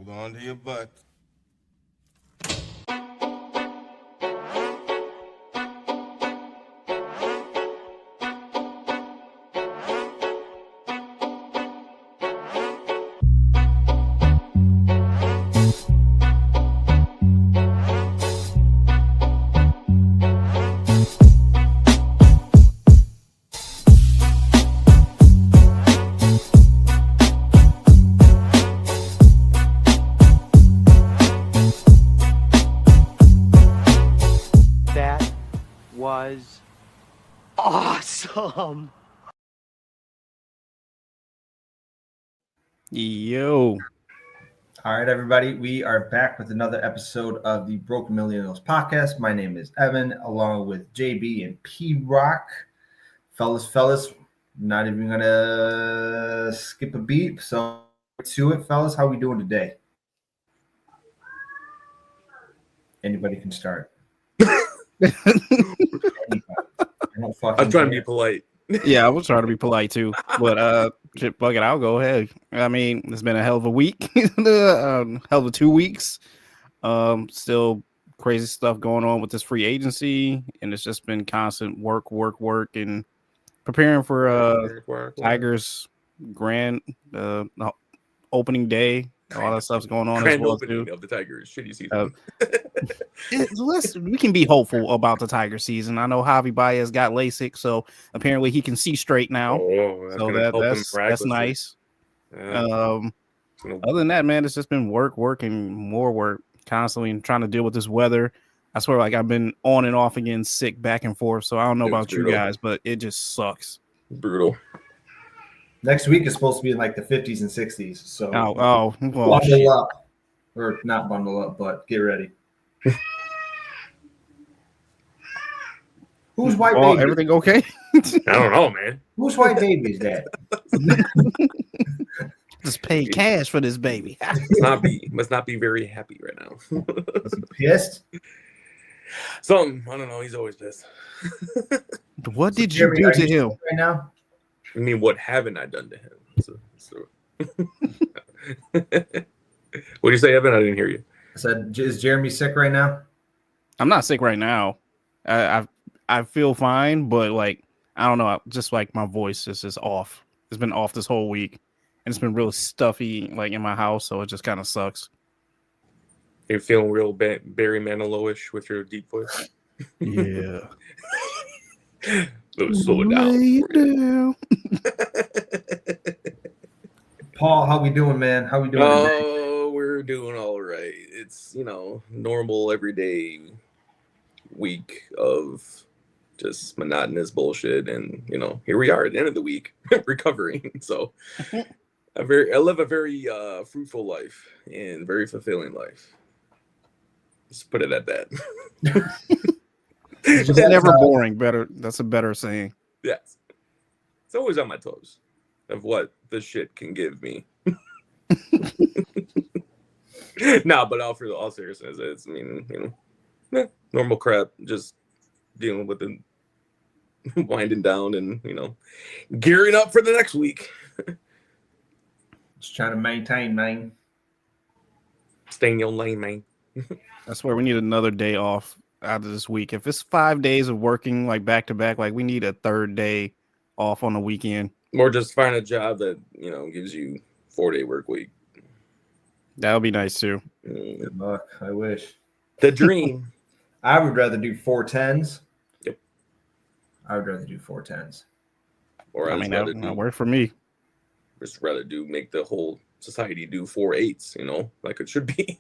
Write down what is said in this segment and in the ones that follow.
Hold on to your butt. That was awesome. Yo. All right, everybody. We are back with another episode of the Broken Millennials podcast. My name is Evan, along with JB and P Rock. Fellas, not even gonna skip a beat. So to it, fellas. How we doing today? Anybody can start. I'm trying to be polite. Yeah, I was trying to be polite too, but shit, fuck it, I'll go ahead. I mean, it's been a hell of a week, hell of a 2 weeks. Still crazy stuff going on with this free agency, and it's just been constant work, and preparing for Work. Tigers grand opening day. All that stuff's going on Grand as well opening too. of the Tigers shitty season. We can be hopeful about the Tiger season. I know Javi Baez got LASIK, so apparently he can see straight now. So that's nice. Yeah. Other than that, man, it's just been work, and more work constantly, and trying to deal with this weather. I swear, like I've been on and off again, sick back and forth. So I don't know about you guys, but it just sucks. Brutal. Next week is supposed to be in like the 50s and 60s. So well, bundle up, or not bundle up, but get ready. Who's white baby? Everything okay? I don't know, man. Whose white baby is that? Just pay cash for this baby. Must not be very happy right now. Was he pissed? Something. I don't know. He's always pissed. What did you do to him right now? I mean, what haven't I done to him? What do you say, Evan? I didn't hear you. I said, is Jeremy sick right now? I'm not sick right now. I feel fine, but like I don't know, just like my voice is just off. It's been off this whole week, and it's been really stuffy, like in my house, so it just kind of sucks. You're feeling real Barry Manilow-ish with your deep voice. Yeah. Slow it down. Paul, how we doing, man? How we doing? Oh, we're doing all right. It's normal everyday week of just monotonous bullshit, and here we are at the end of the week recovering. So I live a very fruitful life and very fulfilling life. Just put it at that. It's just never boring. That's a better saying. Yes. It's always on my toes of what this shit can give me. No, but all seriousness, it's normal crap, just dealing with the winding down and gearing up for the next week. Just trying to maintain, man. Stay in your lane, man. That's where we need another day off out of this week. If it's 5 days of working like back to back, like we need a third day off on the weekend. Or just find a job that gives you 4-day work week. That would be nice too. Good luck. I wish. The dream. I would rather do 410s. Yep. I would rather do 410s. Or that worked for me. Just rather make the whole society do 4 8s, like it should be.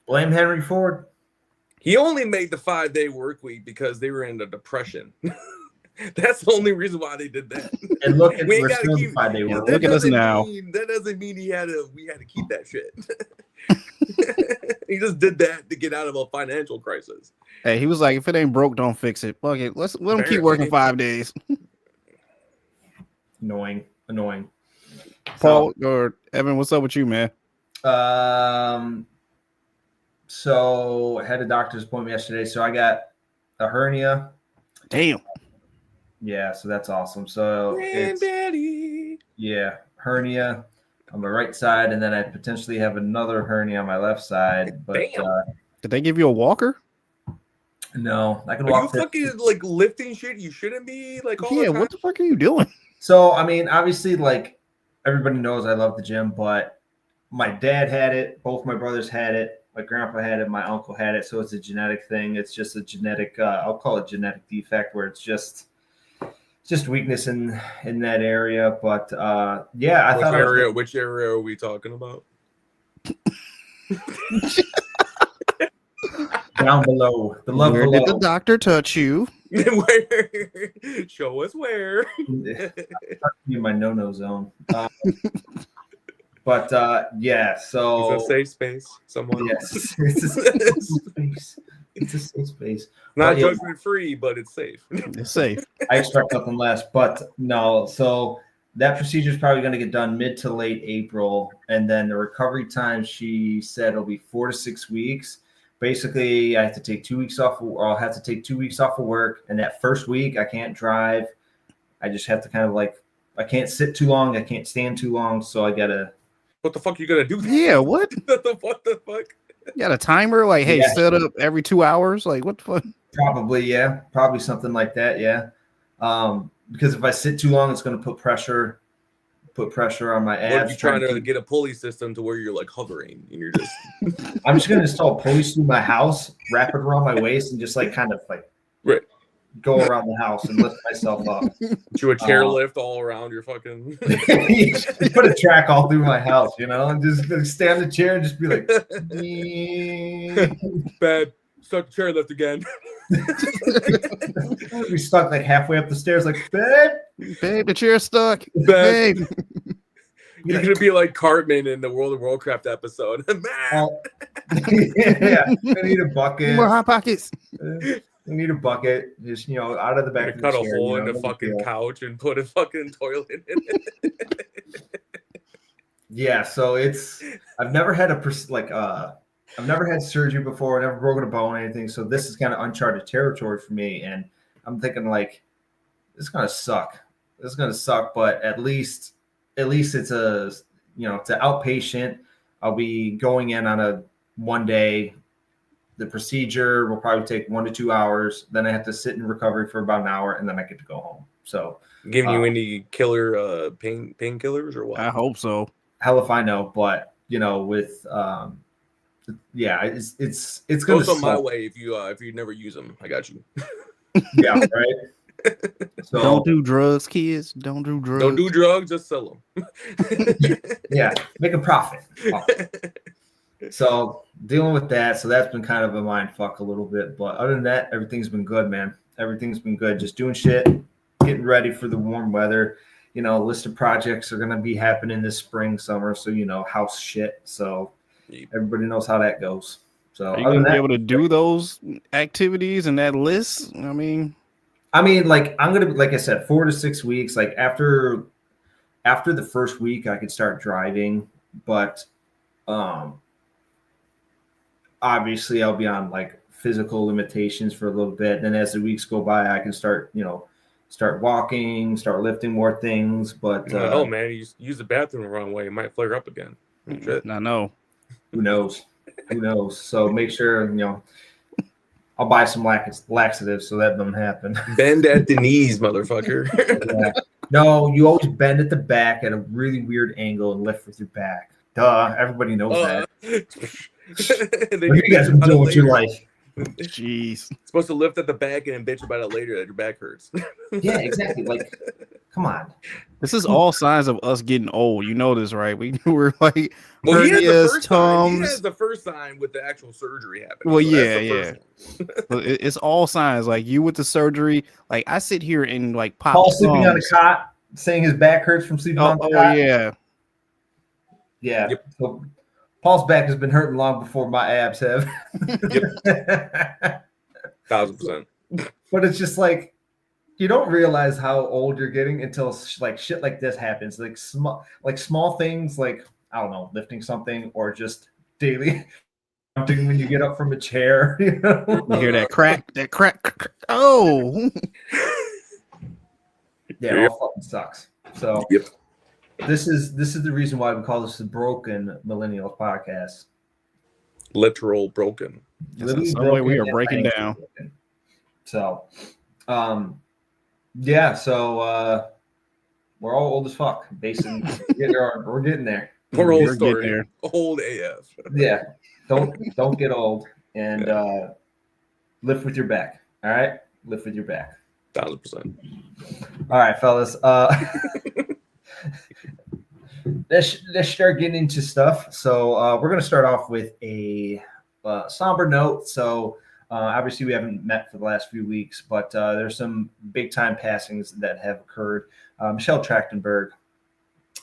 Blame Henry Ford. He only made the 5-day work week because they were in a depression. That's the only reason why they did that. And look at we're still 5-day work. Look at us now. That doesn't mean we had to keep that shit. He just did that to get out of a financial crisis. Hey, he was like, if it ain't broke, don't fix it. Fuck it. Let him keep working 5 days. Annoying. Paul or Evan, what's up with you, man? So I had a doctor's appointment yesterday. So I got a hernia. Damn. Yeah, so that's awesome. So Granddaddy. hernia. on my right side, and then I potentially have another hernia on my left side. But Did they give you a walker? no, I can Are you walk. fucking like lifting shit you shouldn't be like all the Yeah, time? what the fuck are you doing? So I mean, obviously, like everybody knows, I love the gym, but my dad had it. Both my brothers had it. My grandpa had it. My uncle had it. So it's a genetic thing. It's just a genetic. I'll call it genetic defect, where it's just weakness in that area. But yeah, I thought Which area are we talking about? down below the love Where below. did the doctor touch you? Where? Show us where. In my no zone. But yeah, so It's a safe space. Someone. yes, it's a safe space. It's a safe space. Not But, yeah, judgment free, but it's safe. It's safe. I expect nothing less. But no, so that procedure is probably going to get done mid to late April, and then the recovery time, she said, will be 4 to 6 weeks. Basically, I have to take 2 weeks off, or I'll have to take 2 weeks off of work. And that first week, I can't drive. I just have to kind of like, I can't sit too long. I can't stand too long. So I got to. What the fuck you gonna do? Yeah, what? What the fuck? You got a timer? Like, hey, Yeah. set up every 2 hours? Like, what the fuck? Probably, yeah. Probably something like that, yeah. Because if I sit too long, it's going to put pressure on my abs. Or if you're trying to get a pulley system to where you're like hovering and you're just I'm just going to install pulleys through my house, wrap it around my waist, and just like kind of like right. go around the house and lift myself up. Do a chairlift all around your fucking. Just put a track all through my house, and just stay on the chair and just be like, Bad. Stuck chairlift again. we stuck like halfway up the stairs, like, babe, the chair's stuck. Babe. Babe. You're gonna be like Cartman in the World of Warcraft episode. Yeah, I need a bucket. More hot pockets. I need a bucket, just out of the back. Cut a hole in the fucking couch and put a fucking toilet in it. Yeah, so I've never had I've never had surgery before, never broken a bone or anything. So this is kind of uncharted territory for me. And I'm thinking like, it's going to suck. It's going to suck, but at least it's it's an outpatient. I'll be going in on a 1 day. The procedure will probably take 1 to 2 hours. Then I have to sit in recovery for about an hour, and then I get to go home. So giving you any killer painkillers or what? I hope so. Hell if I know, but with yeah, it's going to go my way if you never use them. I got you. Yeah, right. So Don't do drugs, kids. Don't do drugs. Don't do drugs. Just sell them. yeah, make a profit. Oh. So dealing with that, so that's been kind of a mind fuck a little bit, but other than that, everything's been good, man. Everything's been good. Just doing shit, getting ready for the warm weather. List of projects are going to be happening this spring, summer. So, house shit. So everybody knows how that goes. So are you going to be able to do those activities and that list? I mean, like I'm going to, like I said, 4 to 6 weeks, like after the first week, I could start driving, but, obviously I'll be on like physical limitations for a little bit. Then as the weeks go by, I can start walking, start lifting more things. But oh man, you use the bathroom the wrong way, it might flare up again. I know. Who knows? So make sure I'll buy some laxatives so that doesn't happen. Bend at the knees, motherfucker. Yeah. No, you always bend at the back at a really weird angle and lift with your back. Duh, everybody knows that. What you guys been doing with your life? Jeez. Supposed to lift at the back and then bitch about it later that your back hurts. Yeah, exactly. Like, come on. This is all signs of us getting old. You know this, right? We're like He hernias, has the first sign with the actual surgery happening. Well, so yeah. It's all signs. Like you with the surgery. Like I sit here and like pop. Paul sleeping on a cot, saying his back hurts from sleeping on the cot. Yeah. Yeah. Yep. So Paul's back has been hurting long before my abs have. Yep. 1000%. But it's just like you don't realize how old you're getting until like shit like this happens. Like small things, like I don't know, lifting something or just daily something when you get up from a chair. You hear that crack? Oh. Yeah, it all fucking sucks. So yep. This is the reason why we call this the Broken Millennials podcast. Literal broken. Yes, in Literally some way we broken are and breaking thankfully down. broken. So, yeah. So we're all old as fuck. Basically, we're getting there. Poor old We're getting story. there. Old AF. Yeah. Don't get old and lift with your back. All right, lift with your back. 1,000%. All right, fellas. Let's start getting into stuff. So we're gonna start off with a somber note. So obviously we haven't met for the last few weeks, but there's some big time passings that have occurred. Michelle Trachtenberg,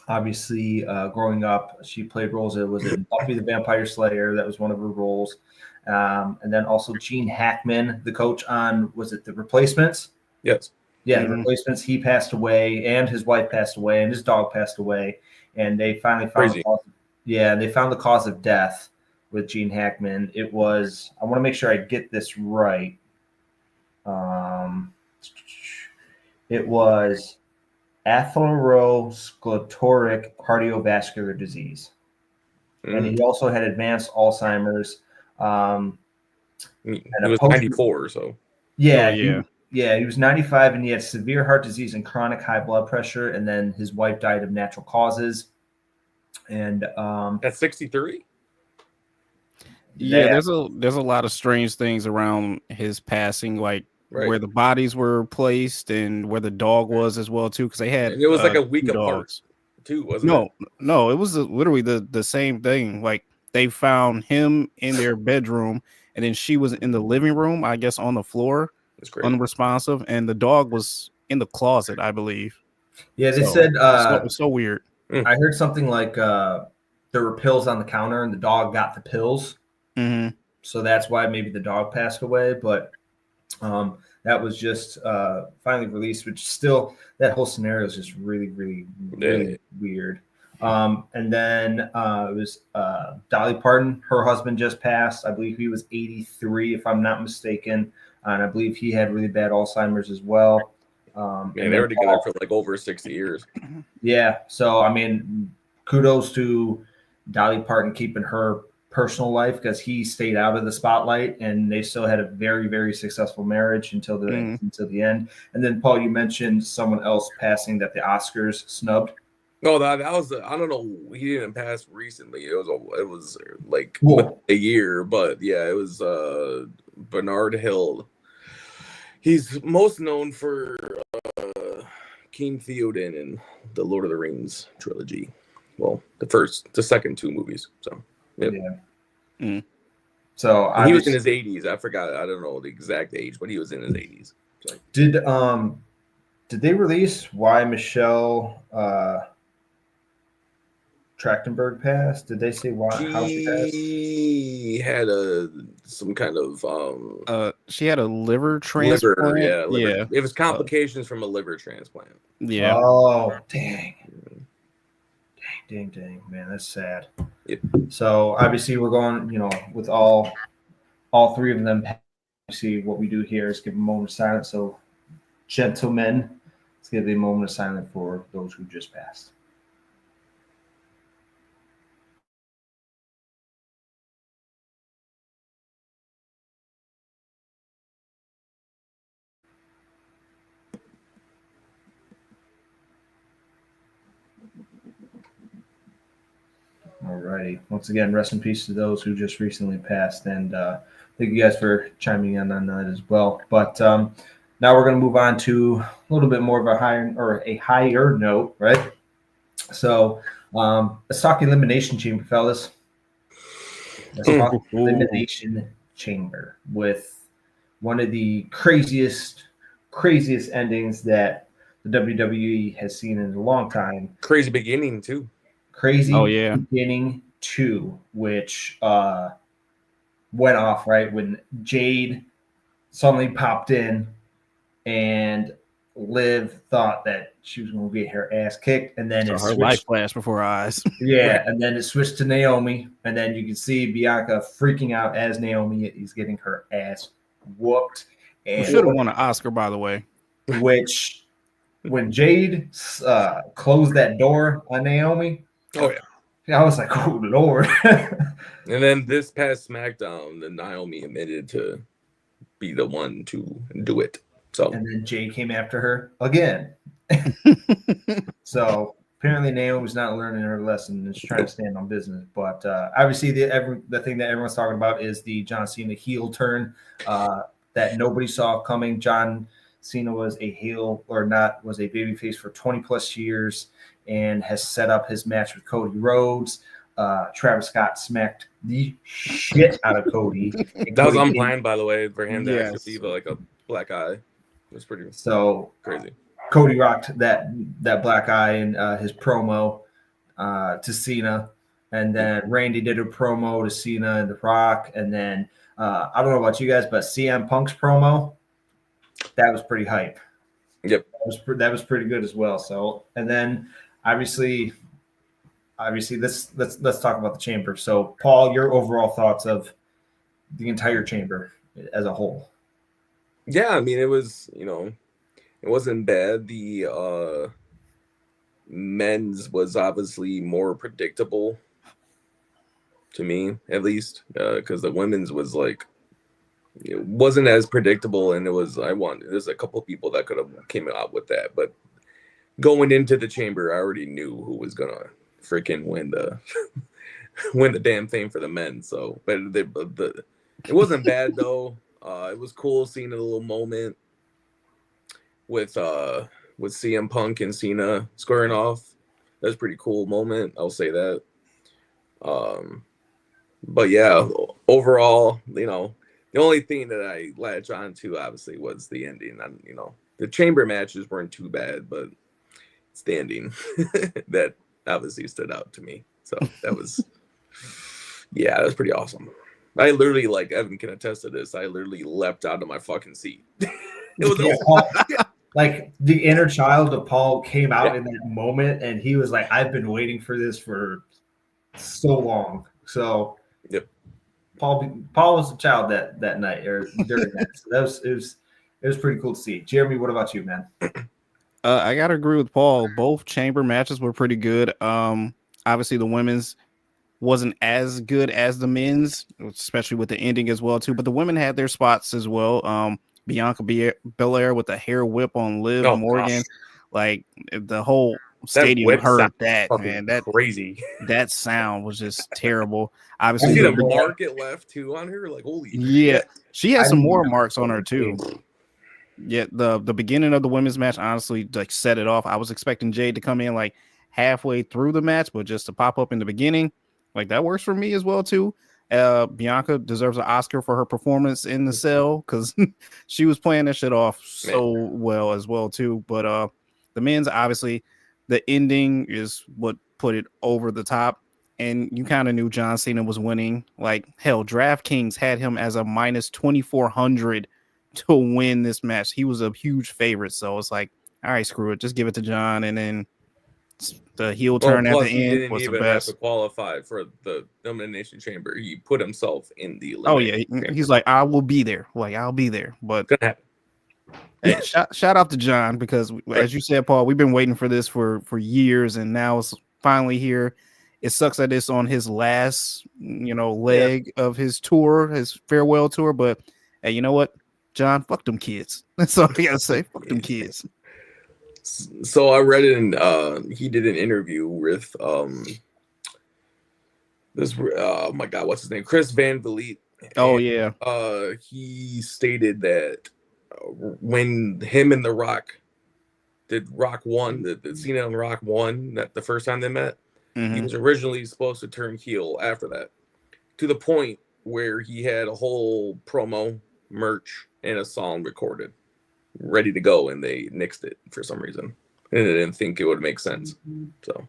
obviously growing up, she played roles. It was in Buffy the Vampire Slayer. That was one of her roles. And then also Gene Hackman, the coach on, was it The Replacements? Yes. Yeah, The Replacements. He passed away, and his wife passed away, and his dog passed away, and they finally found Crazy. they found the cause of death with Gene Hackman. It was, I want to make sure I get this right. It was atherosclerotic cardiovascular disease, and he also had advanced Alzheimer's. He was 94, so yeah, Oh, yeah. he was 95, and he had severe heart disease and chronic high blood pressure. And then his wife died of natural causes. And at 63. Yeah, there's a lot of strange things around his passing, like where the bodies were placed and where the dog was as well too, because they had and it was like a week two apart dogs. too, wasn't it? No, it was literally the same thing. Like they found him in their bedroom, and then she was in the living room, I guess, on the floor, unresponsive, and the dog was in the closet, I believe. Yeah, they said it's so weird. I heard something like there were pills on the counter, and the dog got the pills. Mm-hmm. So that's why maybe the dog passed away. But that was just finally released, which still, that whole scenario is just really, really, really weird. And then it was Dolly Parton. Her husband just passed. I believe he was 83, if I'm not mistaken. And I believe he had really bad Alzheimer's as well. And they were together for like over 60 years. Yeah. So, I mean, kudos to Dolly Parton keeping her personal life, because he stayed out of the spotlight, and they still had a very, very successful marriage until the end. And then, Paul, you mentioned someone else passing that the Oscars snubbed. No, that was I don't know. He didn't pass recently. It was like a year, but yeah, it was Bernard Hill. He's most known for King Theoden and the Lord of the Rings trilogy. Well, the second two movies. So yep. Yeah. So he was in his 80s. I forgot. I don't know the exact age, but he was in his 80s. So. Did they release why Michelle Trachtenberg passed? Did they say why? How she passed? She had some kind of she had a liver transplant. Liver. It was complications from a liver transplant. Yeah. Oh, dang, man, that's sad. Yep. So obviously we're going, with all three of them. See, what we do here is give a moment of silence. So, gentlemen, let's give a moment of silence for those who just passed. Alrighty. Once again, rest in peace to those who just recently passed, and thank you guys for chiming in on that as well. But now we're going to move on to a little bit more of a higher note, right? So let's talk Elimination Chamber, fellas. Let's talk Elimination Chamber with one of the craziest endings that the WWE has seen in a long time. Crazy beginning too. Beginning 2, which went off right when Jade suddenly popped in, and Liv thought that she was going to get her ass kicked, and then her life flashed before her eyes. Yeah, and then it switched to Naomi, and then you can see Bianca freaking out as Naomi is getting her ass whooped. And should have won an Oscar, by the way. Which when Jade closed that door on Naomi, Oh yeah. I was like, oh Lord. And then this past SmackDown, the Naomi admitted to be the one to do it. So And then Jade came after her again. So apparently Naomi's not learning her lesson and she's trying to stand on business. But obviously the thing that everyone's talking about is the John Cena heel turn that nobody saw coming. John Cena was a heel was a babyface for 20 plus years and has set up his match with Cody Rhodes. Travis Scott smacked the shit out of Cody. that was unplanned, by the way, for him to Yes. actually leave like a black eye. It was pretty crazy. Cody rocked that black eye in his promo to Cena, and then Randy did a promo to Cena and The Rock, and then I don't know about you guys, but CM Punk's promo, that was pretty hype. Yep, that was pretty good as well. So, and then obviously, let's talk about the chamber. So, Paul, your overall thoughts of the entire chamber as a whole? Yeah, I mean, it was, it wasn't bad. The men's was obviously more predictable to me, at least, because the women's was like, it wasn't as predictable, and there's a couple people that could have came out with that, but going into the chamber, I already knew who was gonna freaking win the damn thing for the men. So, but it wasn't bad though. It was cool seeing a little moment with CM Punk and Cena squaring off. That's a pretty cool moment. I'll say that. But yeah, overall, the only thing that I latched on to obviously was the ending. And the chamber matches weren't too bad, but it's the ending that obviously stood out to me. So that was, that was pretty awesome. I literally, like Evan can attest to this, I literally leapt out of my fucking seat. It was like the inner child of Paul came out in that moment, and he was like, I've been waiting for this for so long. So Paul was a child that night or during that. So it was pretty cool to see. Jeremy, what about you, man? I gotta agree with Paul. Both chamber matches were pretty good. Obviously the women's wasn't as good as the men's, especially with the ending as well too. But the women had their spots as well. Bianca Belair with the hair whip on Liv Morgan, like the whole stadium heard that, man. That crazy. That sound was just terrible. Obviously, you see the mark it left too on her. Like holy shit. She has some more marks on her too. Yeah, the beginning of the women's match honestly like set it off. I was expecting Jade to come in like halfway through the match, but just to pop up in the beginning, like that works for me as well too. Bianca deserves an Oscar for her performance in the cell because she was playing that shit off so well as well too. But the men's, obviously, the ending is what put it over the top, and you kind of knew John Cena was winning. Like hell, DraftKings had him as a minus 2,400 to win this match. He was a huge favorite, so it's like, all right, screw it, just give it to John, and then the heel turn at the end was the best. Have to qualify for the Elimination Chamber. He put himself in the Elimination He's like, I will be there. Like, I'll be there. But hey, shout out to John because, as you said, Paul, we've been waiting for this for years, and now it's finally here. It sucks that it's on his last, leg of his tour, his farewell tour. But hey, you know what, John? Fuck them kids. That's all I gotta say. Fuck them kids. So I read it, he did an interview with this. Oh my God, what's his name? Chris Van Vliet. Oh yeah. He stated that when him and The Rock did Rock One, the Cena and Rock One, that the first time they met, he was originally supposed to turn heel after that, to the point where he had a whole promo, merch, and a song recorded, ready to go, and they nixed it for some reason, and they didn't think it would make sense. So,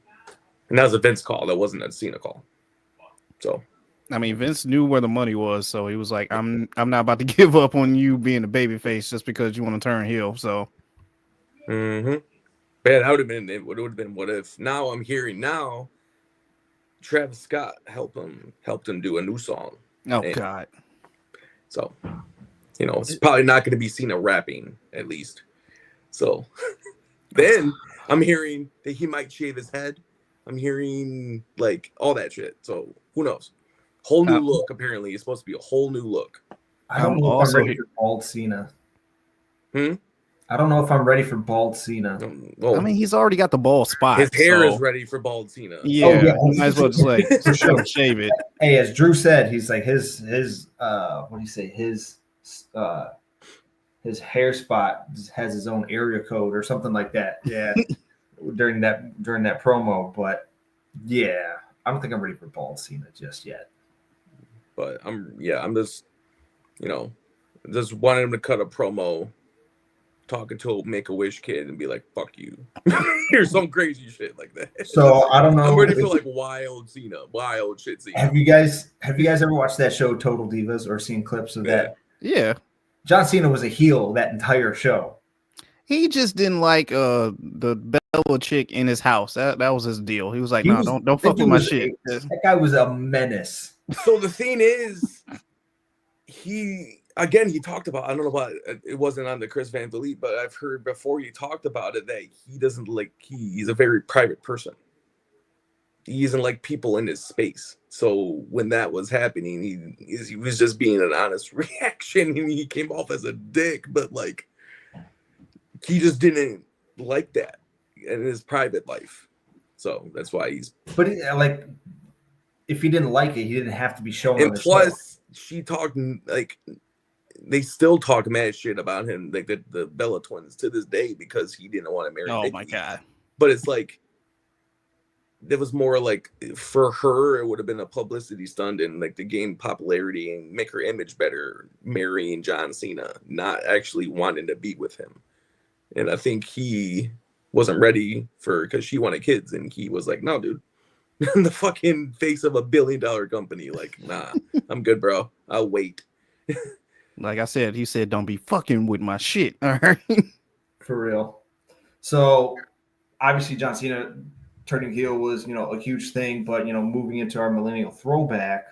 and that was a Vince call. That wasn't a Cena call. So, I mean, Vince knew where the money was, so he was like, "I'm not about to give up on you being a babyface just because you want to turn heel." So, but yeah, that would have been it. Would have been what if? Now I'm hearing Travis Scott helped him do a new song. Oh God! So. It's probably not going to be Cena rapping, at least. So, Then I'm hearing that he might shave his head. I'm hearing like all that shit. So who knows? Whole new look. Apparently, it's supposed to be a whole new look. I don't know if I'm ready for bald Cena. I don't know if I'm ready for bald Cena. Well, I mean, he's already got the bald spot. His hair is ready for bald Cena. Yeah, he might as well just like shave it. Hey, as Drew said, he's like his what do you say? His hair spot has his own area code or something like that. Yeah, during that promo. But yeah, I don't think I'm ready for bald Cena just yet. But I'm just just wanted him to cut a promo talking to a Make-A-Wish kid and be like, fuck you. Here's some crazy shit like that. So I don't know. I'm ready for like wild Cena, wild shit Cena. Have you guys ever watched that show Total Divas or seen clips of that? Yeah. John Cena was a heel that entire show. He just didn't like the Bella chick in his house. That was his deal. He was like, don't fuck with my shit. That guy was a menace. So the thing is, he talked about, I don't know about, it wasn't on the Chris Van Vliet, but I've heard before he talked about it that he doesn't like, he's a very private person. He doesn't like people in his space. So when that was happening, he was just being an honest reaction, and he came off as a dick, but like, he just didn't like that in his private life. So that's why he's. But like, if he didn't like it, he didn't have to be shown. And plus, she talked like, they still talk mad shit about him, like the Bella twins to this day, because he didn't want to marry. Oh Nikki. my god! But it's like, it was more like for her, it would have been a publicity stunt and like to gain popularity and make her image better, marrying John Cena, not actually wanting to be with him. And I think he wasn't ready because she wanted kids, and he was like, "No, dude, I'm the fucking face of $1 billion company. Like, nah, I'm good, bro. I'll wait." Like I said, he said, "Don't be fucking with my shit." All right, for real. So obviously, John Cena turning heel was a huge thing, but moving into our millennial throwback,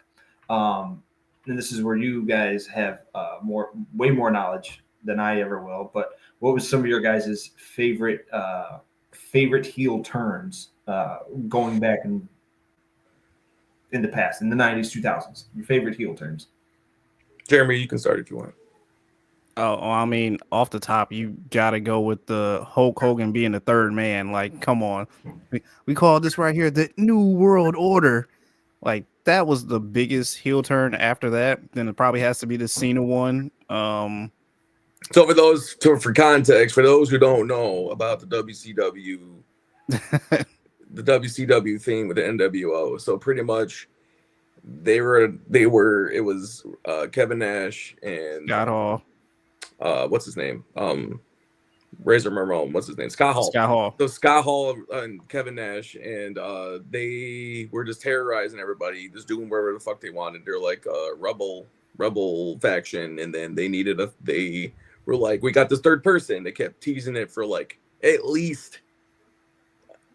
and this is where you guys have way more knowledge than I ever will. But what was some of your guys' favorite heel turns going back in the past, in the 90s, 2000s? Your favorite heel turns? Jeremy, you can start if you want. Oh, I mean, off the top, you gotta go with the Hulk Hogan being the third man. Like, come on, we call this right here the New World Order. Like, that was the biggest heel turn. After that, then it probably has to be the Cena one. So for context, for those who don't know about the WCW, the WCW thing with the NWO, so pretty much it was Kevin Nash and Scott Hall. What's his name? Razor Ramon. What's his name? Scott Hall. Scott Hall. So Scott Hall and Kevin Nash, and they were just terrorizing everybody, just doing whatever the fuck they wanted. They're like a rebel faction, and then they were like, we got this third person. They kept teasing it for like at least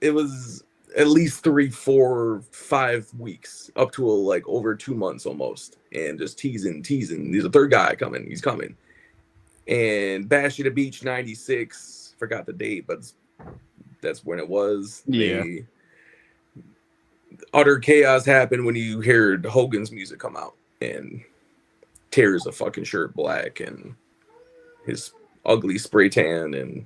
3, 4, 5 weeks, up to like over 2 months almost, and just teasing. There's a third guy coming. He's coming. And Bash at the Beach 96, forgot the date, but that's when it was. Yeah. Utter chaos happened when you heard Hogan's music come out and tears a fucking shirt black and his ugly spray tan, and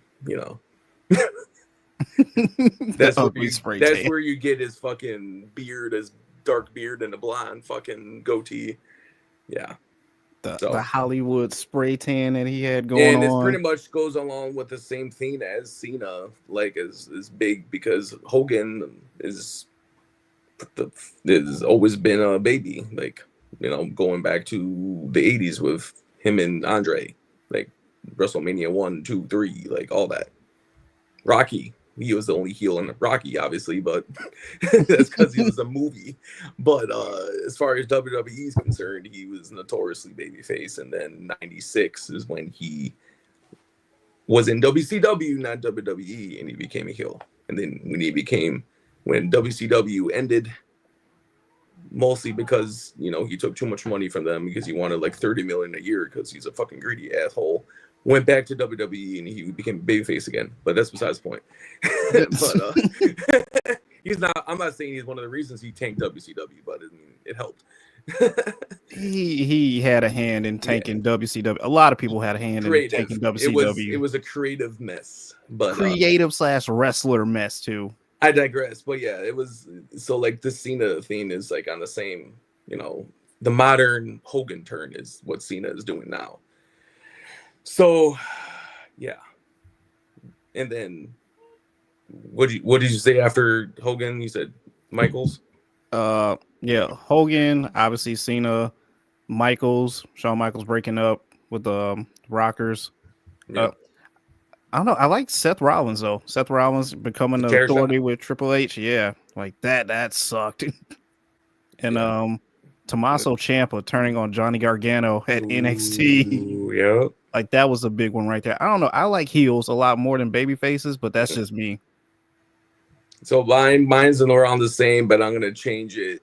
that's where you get his fucking beard, his dark beard and a blonde fucking goatee. Yeah. The Hollywood spray tan that he had going on. And it pretty much goes along with the same thing as Cena, like is big, because Hogan has always been a baby, like, going back to the 80s with him and Andre, like WrestleMania 1, 2, 3, like all that. Rocky, he was the only heel in Rocky, obviously, but that's because he was a movie. But as far as WWE is concerned, he was notoriously babyface. And then 96 is when he was in WCW, not WWE, and he became a heel. And then when WCW ended, mostly because, he took too much money from them, because he wanted like $30 million a year, because he's a fucking greedy asshole. went back to WWE and he became babyface again. But that's besides the point. But he's not. I'm not saying he's one of the reasons he tanked WCW, but I mean, it helped. he had a hand in tanking WCW. A lot of people had a hand in tanking WCW. It was a creative mess, but creative / wrestler mess too. I digress, but yeah, it was so like the Cena thing is like on the same, you know, the modern Hogan turn is what Cena is doing now. So, yeah, and then what did you say after Hogan? You said Michaels. Yeah, Hogan, obviously Cena, Michaels, Shawn Michaels breaking up with the Rockers. Yeah. I don't know. I like Seth Rollins though. Seth Rollins becoming the authority with Triple H. Yeah, like that sucked. And Tommaso Ciampa turning on Johnny Gargano at NXT. Yeah, like that was a big one right there. I don't know. I like heels a lot more than baby faces, but that's just me. So mine's around the same, but I'm gonna change it.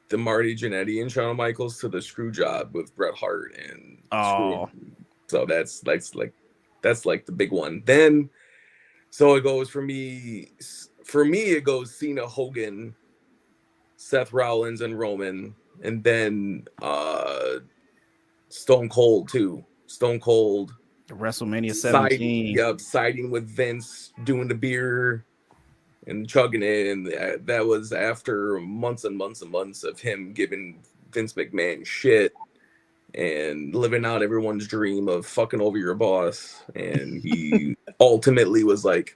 The Marty Jannetty and Shawn Michaels to the screw job with Bret Hart and so that's like the big one. Then so it goes for me it goes Cena, Hogan, Seth Rollins, and Roman, and then Stone Cold too. Stone Cold WrestleMania 17. Siding with Vince, doing the beer and chugging it, and that was after months and months and months of him giving Vince McMahon shit and living out everyone's dream of fucking over your boss, and he ultimately was like,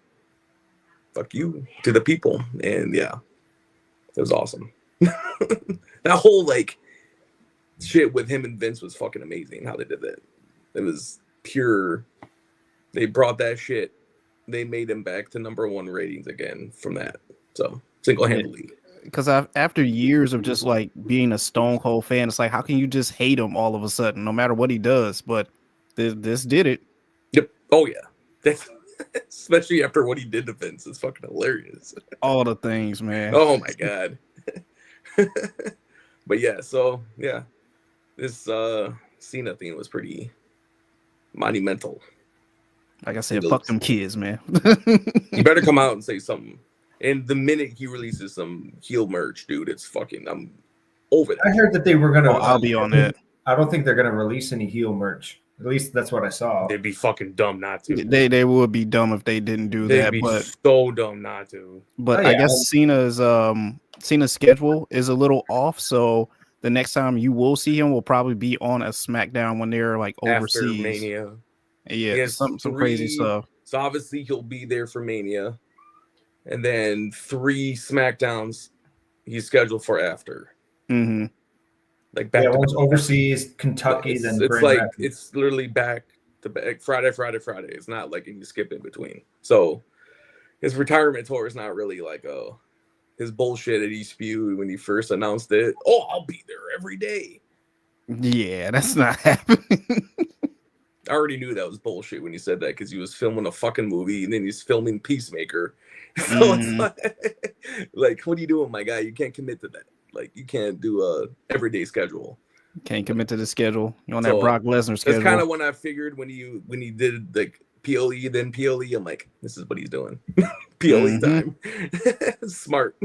fuck you to the people. And yeah, it was awesome. That whole like shit with him and Vince was fucking amazing how they did that. It was pure. They brought that shit. They made him back to #1 ratings again from that. So single-handedly. Because after years of just like being a Stone Cold fan, it's like, how can you just hate him all of a sudden, no matter what he does? But this did it. Yep. Oh yeah. Especially after what he did to Vince. It's fucking hilarious. All the things, man. Oh my god. But yeah, so yeah, this Cena thing was pretty monumental. Like I said, fuck them kids, man. You better come out and say something. And the minute he releases some heel merch, dude, it's fucking, I'm over that. I heard that they were gonna. I'll be on that. I don't think they're gonna release any heel merch. At least that's what I saw. They'd be fucking dumb not to. They would be dumb if they didn't do that. They'd be but so dumb not to. But I guess Cena's schedule is a little off, so the next time you will see him will probably be on a SmackDown when they're like overseas. After Mania. Yeah, some crazy stuff. So obviously he'll be there for Mania, and then 3 SmackDowns he's scheduled for after. Mm-hmm. Like back to one's overseas, Kentucky, then it's like it's literally back to back, Friday. It's not like you can skip in between. So his retirement tour is not really like his bullshit that he spewed when he first announced it. Oh, I'll be there every day. Yeah, that's not happening. I already knew that was bullshit when he said that because he was filming a fucking movie and then he's filming Peacemaker. So it's like, what are you doing, my guy? You can't commit to that. Like, you can't do a everyday schedule. Can't commit to the schedule. You on that Brock Lesnar schedule. That's kind of when I figured when he did like PLE, then PLE, I'm like, this is what he's doing. PLE time. Smart.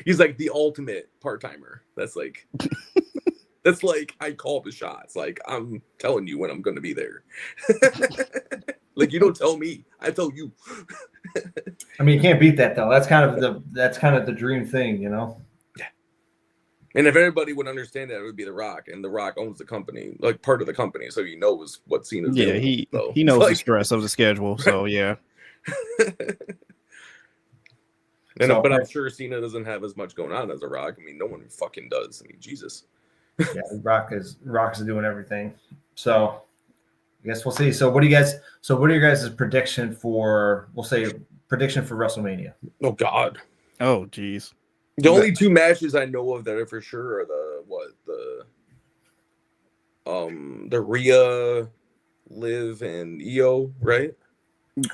He's like the ultimate part-timer. That's like I call the shots. Like, I'm telling you when I'm going to be there. Like, you don't tell me, I tell you. I mean, you can't beat that though. That's kind of the dream thing, you know. Yeah. And if everybody would understand that, it would be The Rock, and The Rock owns the company, like part of the company, so he knows what Cena's doing. Yeah, he knows the stress of the schedule. So yeah. But I'm sure Cena doesn't have as much going on as The Rock. I mean, no one fucking does. I mean, Jesus. Yeah, Rock is doing everything. So I guess we'll see. So what are your guys' prediction for WrestleMania? Oh God. Oh geez. The only 2 matches I know of that are for sure are the Rhea, Liv, and Io, right?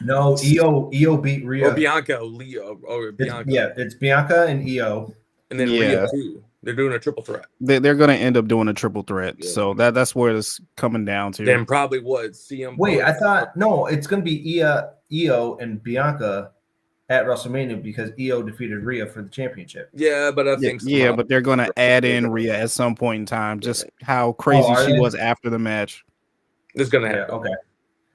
No, Io beat Rhea. Or Bianca, Leo, or Bianca. It's Bianca and Io. And then Rhea too. They're doing a triple threat. They're going to end up doing a triple threat. Yeah. So that's where it's coming down to. Then probably what CM. Wait, Punk- I thought no, it's going to be Io and Bianca at WrestleMania because Io defeated Rhea for the championship. Yeah, but I think Yeah, but they're going to add in Rhea at some point in time. Just how crazy she was after the match. It's going to happen. Okay.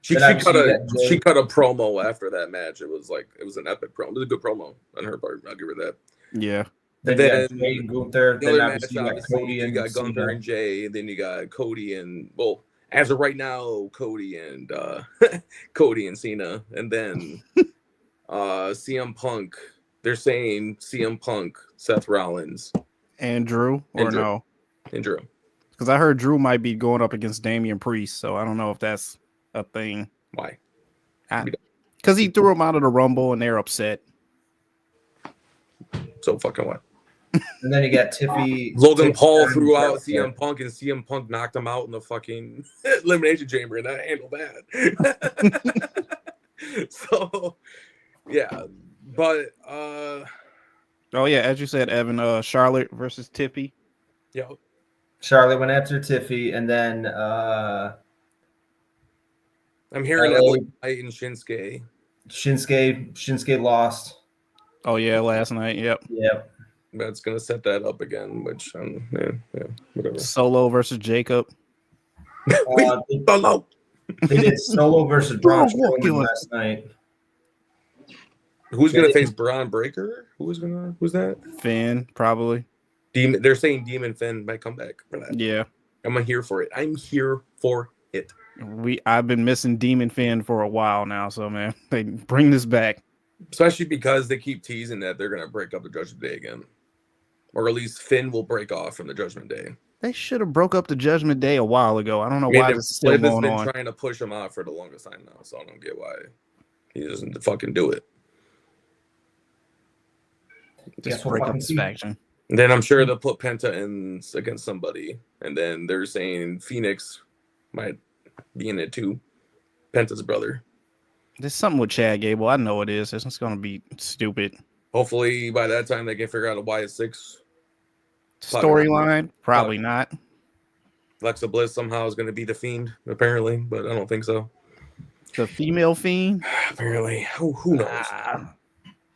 She cut a promo after that match. It was an epic promo. It was a good promo on her part. I'll give her that. Yeah. Then you got Jay and Gunther. Then obviously you got Cody you and got Gunther and Jay. And then you got Cody and as of right now, Cody and Cena. And then CM Punk. They're saying CM Punk, Seth Rollins, and Drew no? And Drew. Because I heard Drew might be going up against Damian Priest, so I don't know if that's a thing. Why? Because he threw him out of the Rumble and they're upset. So fucking what? And then you got Tiffy. Logan Paul threw out CM Punk, and CM Punk knocked him out in the fucking elimination chamber, and that handled that. So, yeah, but oh yeah, as you said, Evan, Charlotte versus Tiffy. Yo, Charlotte went after Tiffy, and then I'm hearing LA Knight and Shinsuke. Shinsuke lost. Oh yeah, last night. Yep. That's gonna set that up again, which whatever. Solo versus Jacob. Solo. They did Solo versus Braun Strowman last night. Who's gonna face Braun Breaker? Who's that? Finn, probably. Demon. They're saying Demon Finn might come back for that. Yeah, I'm here for it. I'm here for it. I've been missing Demon Finn for a while now, so man, they bring this back. Especially because they keep teasing that they're gonna break up the Judgment Day again, or at least Finn will break off from the Judgment Day. They should have broke up the Judgment Day a while ago. I don't know why this is still going on. Been trying to push him out for the longest time now, so I don't get why he doesn't fucking do it. Just break up this faction. And then I'm sure they'll put Penta in against somebody, and then they're saying Phoenix might be in it too. Penta's brother. There's something with Chad Gable. I know it is. It's just going to be stupid. Hopefully by that time they can figure out a Wyatt 6 storyline. Probably not. Alexa Bliss somehow is going to be the Fiend, apparently, but I don't think so. The female Fiend? Apparently. Who knows?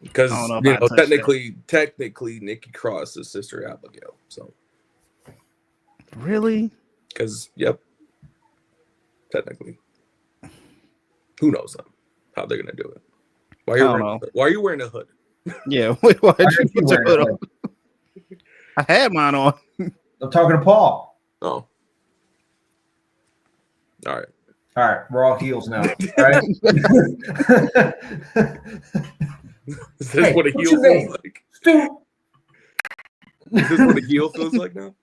Because technically Nikki Cross is Sister Abigail. So really? Because technically. Who knows them? How they're gonna do it? Why are you wearing a hood? Yeah, why did you put your hood on? I had mine on. I'm talking to Paul. Oh. All right. We're all heels now. All right. Is this what a heel feels like? Stu. Is this what a heel feels like now?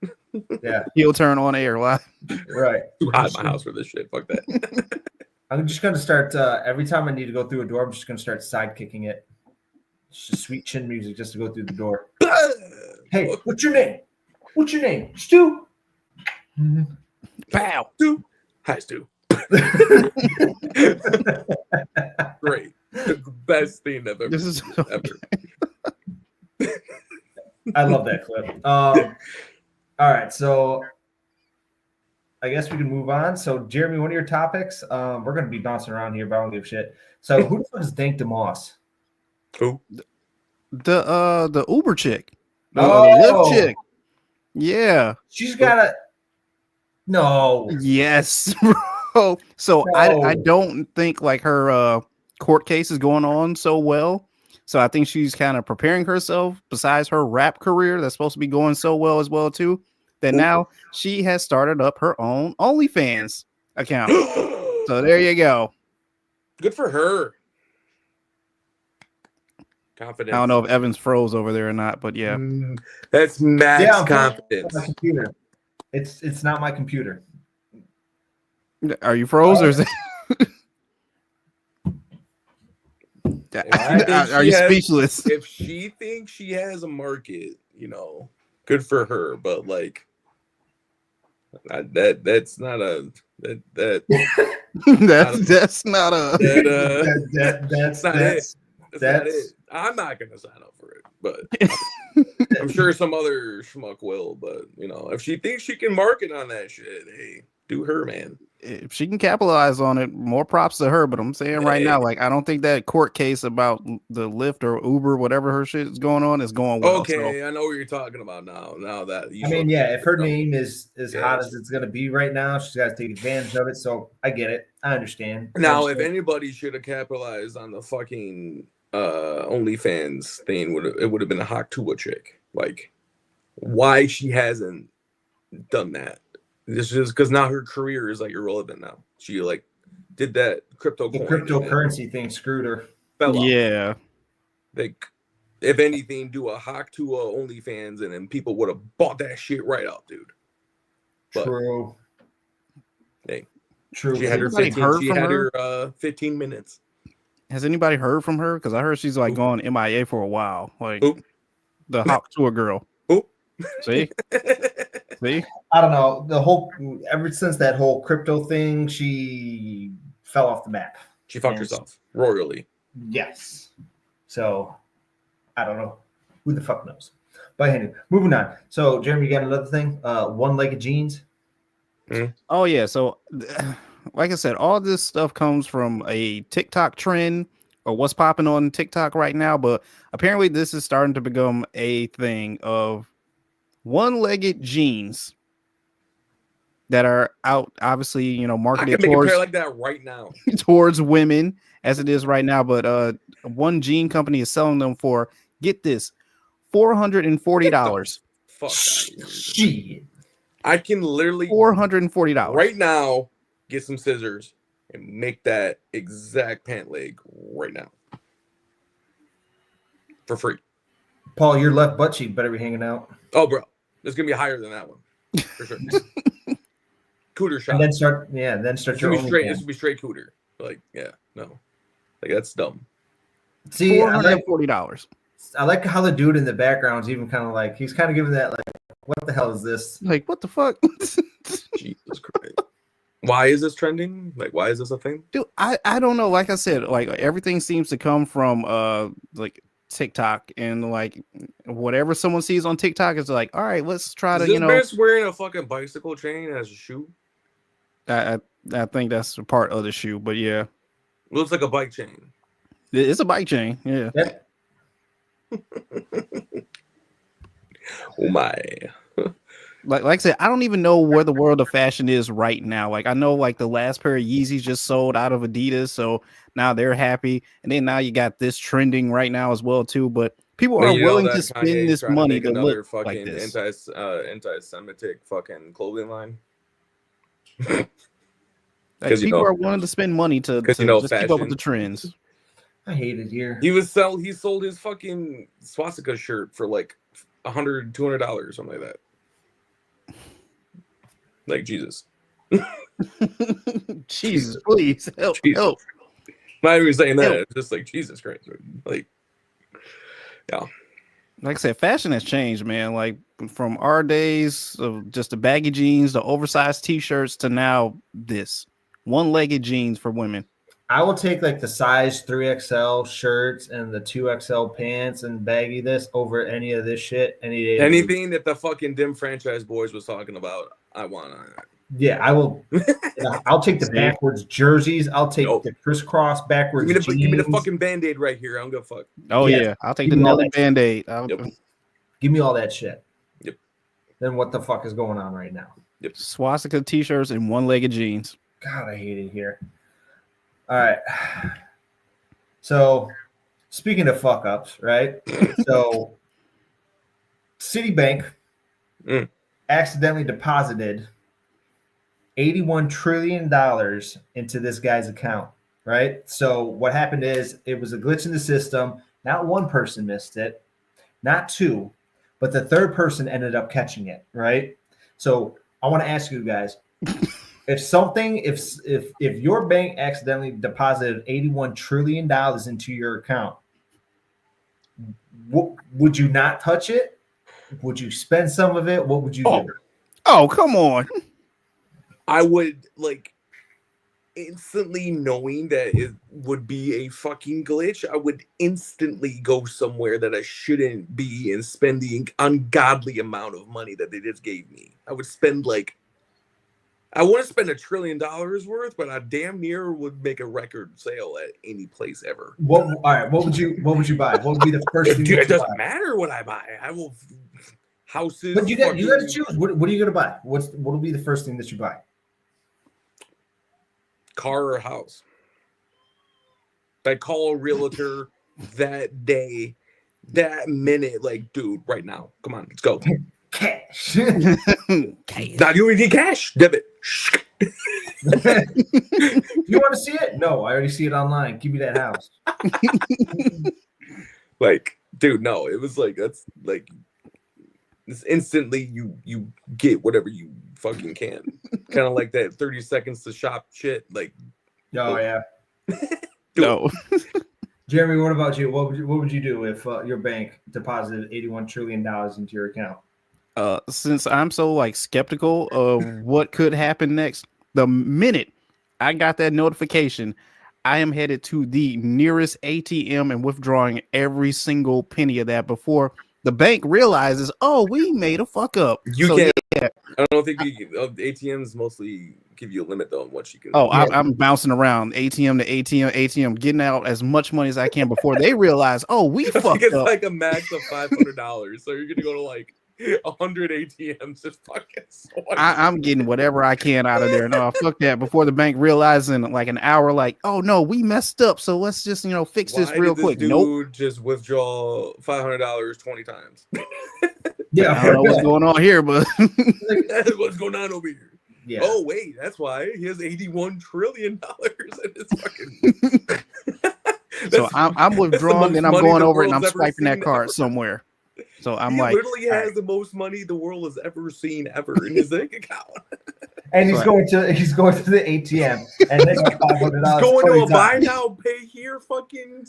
Yeah. Heel turn on air live. Right. Too hot in my house for this shit. Fuck that. I'm just gonna start every time I need to go through a door, I'm just gonna start side kicking it. It's just sweet chin music just to go through the door. Hey, what's your name? What's your name? Stu. Pow. Stu. Hi, Stu. Great. The best thing I've ever. This is ever. I love that clip. All right, so I guess we can move on. So, Jeremy, one of your topics, we're going to be bouncing around here, but I don't give a shit. So, who the fuck is Dank DeMoss? Who? The Uber chick. The Lyft chick. Yeah. She's got a... No. Yes, bro. So, no. I don't think, like, her court case is going on so well. So, I think she's kind of preparing herself, besides her rap career that's supposed to be going so well as well, too. That now she has started up her own OnlyFans account. So there you go. Good for her. Confidence. I don't know if Evans froze over there or not, but yeah. That's max confidence. My computer. It's not my computer. Are you froze or is it? Are you speechless? If she thinks she has a market, good for her. But like, that's not a that's not a that's That's not it. I'm not gonna sign up for it, but I'm sure some other schmuck will. But you know, if she thinks she can market on that shit, hey, do her, man. If she can capitalize on it, more props to her. But I'm saying right now, like, I don't think that court case about the Lyft or Uber, whatever her shit is going on, is going well. Okay, so. I know what you're talking about now. Now that you if her name is as hot as it's gonna be right now, she's got to take advantage of it. So I get it. I understand. Now, if anybody should have capitalized on the fucking OnlyFans thing, it would have been a Hawk Tua chick. Like, why she hasn't done that? This is because now her career is like irrelevant now. She like did that cryptocurrency thing screwed her. Yeah. Like, if anything, do a Hawk Tua OnlyFans and then people would have bought that shit right out, dude. But, True. Hey, true. She had her 15 minutes. Has anybody heard from her? Because I heard she's like gone MIA for a while. Like the Hawk Tour girl. See? See? I don't know. Ever since that whole crypto thing, she fell off the map. She fucked herself royally. Yes. So I don't know. Who the fuck knows? But anyway, moving on. So Jeremy, you got another thing? One-legged jeans. Oh yeah. So like I said, all this stuff comes from a TikTok trend or what's popping on TikTok right now. But apparently this is starting to become a thing of one-legged jeans that are out, obviously, you know, marketed towards a pair like that right now towards women as it is right now. But one jean company is selling them for, get this, $440. Fuck. Shit. I can literally $440 right now get some scissors and make that exact pant leg right now for free. Paul, your left butt cheek better be hanging out. Oh, bro, it's gonna be higher than that one for sure. Cooter shot. And then start your own. This would be straight cooter. Like, yeah, no, like that's dumb. See, $440. I like how the dude in the background is even kind of like he's kind of giving that like, what the hell is this? Like, what the fuck? Jesus Christ. Why is this trending? Like, why is this a thing? Dude, I don't know. Like I said, like everything seems to come from like TikTok, and like whatever someone sees on TikTok is like, all right, let's try to, you know. Is this bitch wearing a fucking bicycle chain as a shoe? I think that's a part of the shoe, but yeah. Looks like a bike chain. It's a bike chain, yeah. Oh my. Like I said, I don't even know where the world of fashion is right now. Like, I know like the last pair of Yeezys just sold out of Adidas, so now they're happy. And then now you got this trending right now as well too. But people are willing to spend this money to look like this. Anti-Semitic fucking clothing line. Like, people are willing to spend money to just keep up with the trends. I hate it here. He sold his fucking swastika shirt for like $100, $200, something like that. Like, Jesus. Jesus, please help. I'm not even saying that. It's just like, Jesus Christ. Like, yeah. Like I said, fashion has changed, man. Like, from our days of just the baggy jeans, the oversized t-shirts, to now this one-legged jeans for women. I will take like the size 3XL shirts and the 2XL pants and baggy this over any of this shit any day. Anything that the fucking Dim Franchise Boys was talking about, I want on it. Yeah, I will. I'll take the backwards jerseys. I'll take the crisscross backwards jeans. Give me the fucking Band-Aid right here. I don't give a fuck. Oh, yeah. I'll take the Nelly Band-Aid. Give me all that shit. Yep. Then what the fuck is going on right now? Yep. Swastika t-shirts and one-legged jeans. God, I hate it here. All right. So, speaking of fuck ups, right? So, Citibank accidentally deposited $81 trillion into this guy's account, right? So, what happened is it was a glitch in the system. Not one person missed it, not two, but the third person ended up catching it, right? So, I want to ask you guys. If your bank accidentally deposited $81 trillion into your account, would you not touch it? Would you spend some of it? What would you do? Oh, come on. I would, like, instantly knowing that it would be a fucking glitch, I would instantly go somewhere that I shouldn't be and spend the ungodly amount of money that they just gave me. I would spend like, I wouldn't spend $1 trillion worth, but I damn near would make a record sale at any place ever. All right, what would you buy? What would be the first thing? Dude, it doesn't buy? matter what I buy. I will houses. But you got to choose. What are you gonna buy? What will be the first thing that you buy? Car or house. I call a realtor that day, that minute, like, dude, right now, come on, let's go. Cash. Now you need cash, debit. You want to see it? No, I already see it online. Give me that house. Like, dude, no, it was like, that's like, this instantly you get whatever you fucking can. Kind of like that 30 seconds to shop shit. Like, Oh yeah. No. Jeremy, what about you? What would you do if your bank deposited $81 trillion into your account? Since I'm so like skeptical of what could happen next, the minute I got that notification, I am headed to the nearest ATM and withdrawing every single penny of that before the bank realizes, oh, we made a fuck up. you So, can't. yeah. I don't think the ATMs mostly give you a limit though on what you can. Oh, I'm bouncing around ATM to ATM, getting out as much money as I can before they realize, oh, we I think fucked it's up. like a max of $500. So you're gonna go to like 100 ATMs just fucking swipe. I'm getting whatever I can out of there. No, fuck that. Before the bank realizes in like an hour, like, oh no, we messed up. So let's just fix this Why real did quick. Dude Nope. just withdraw $500 20 times. Yeah, I don't know what's going on here, but That's what's going on over here. yeah. Oh wait, that's why he has $81 trillion in his fucking. so I'm withdrawing and I'm money going the over and I'm world's ever swiping that seen card ever. somewhere. So I'm he like, literally has right. the most money the world has ever seen ever in his bank account. And he's Right. going to the ATM and they got $500. He's going to a 20 buy times. now, pay here fucking.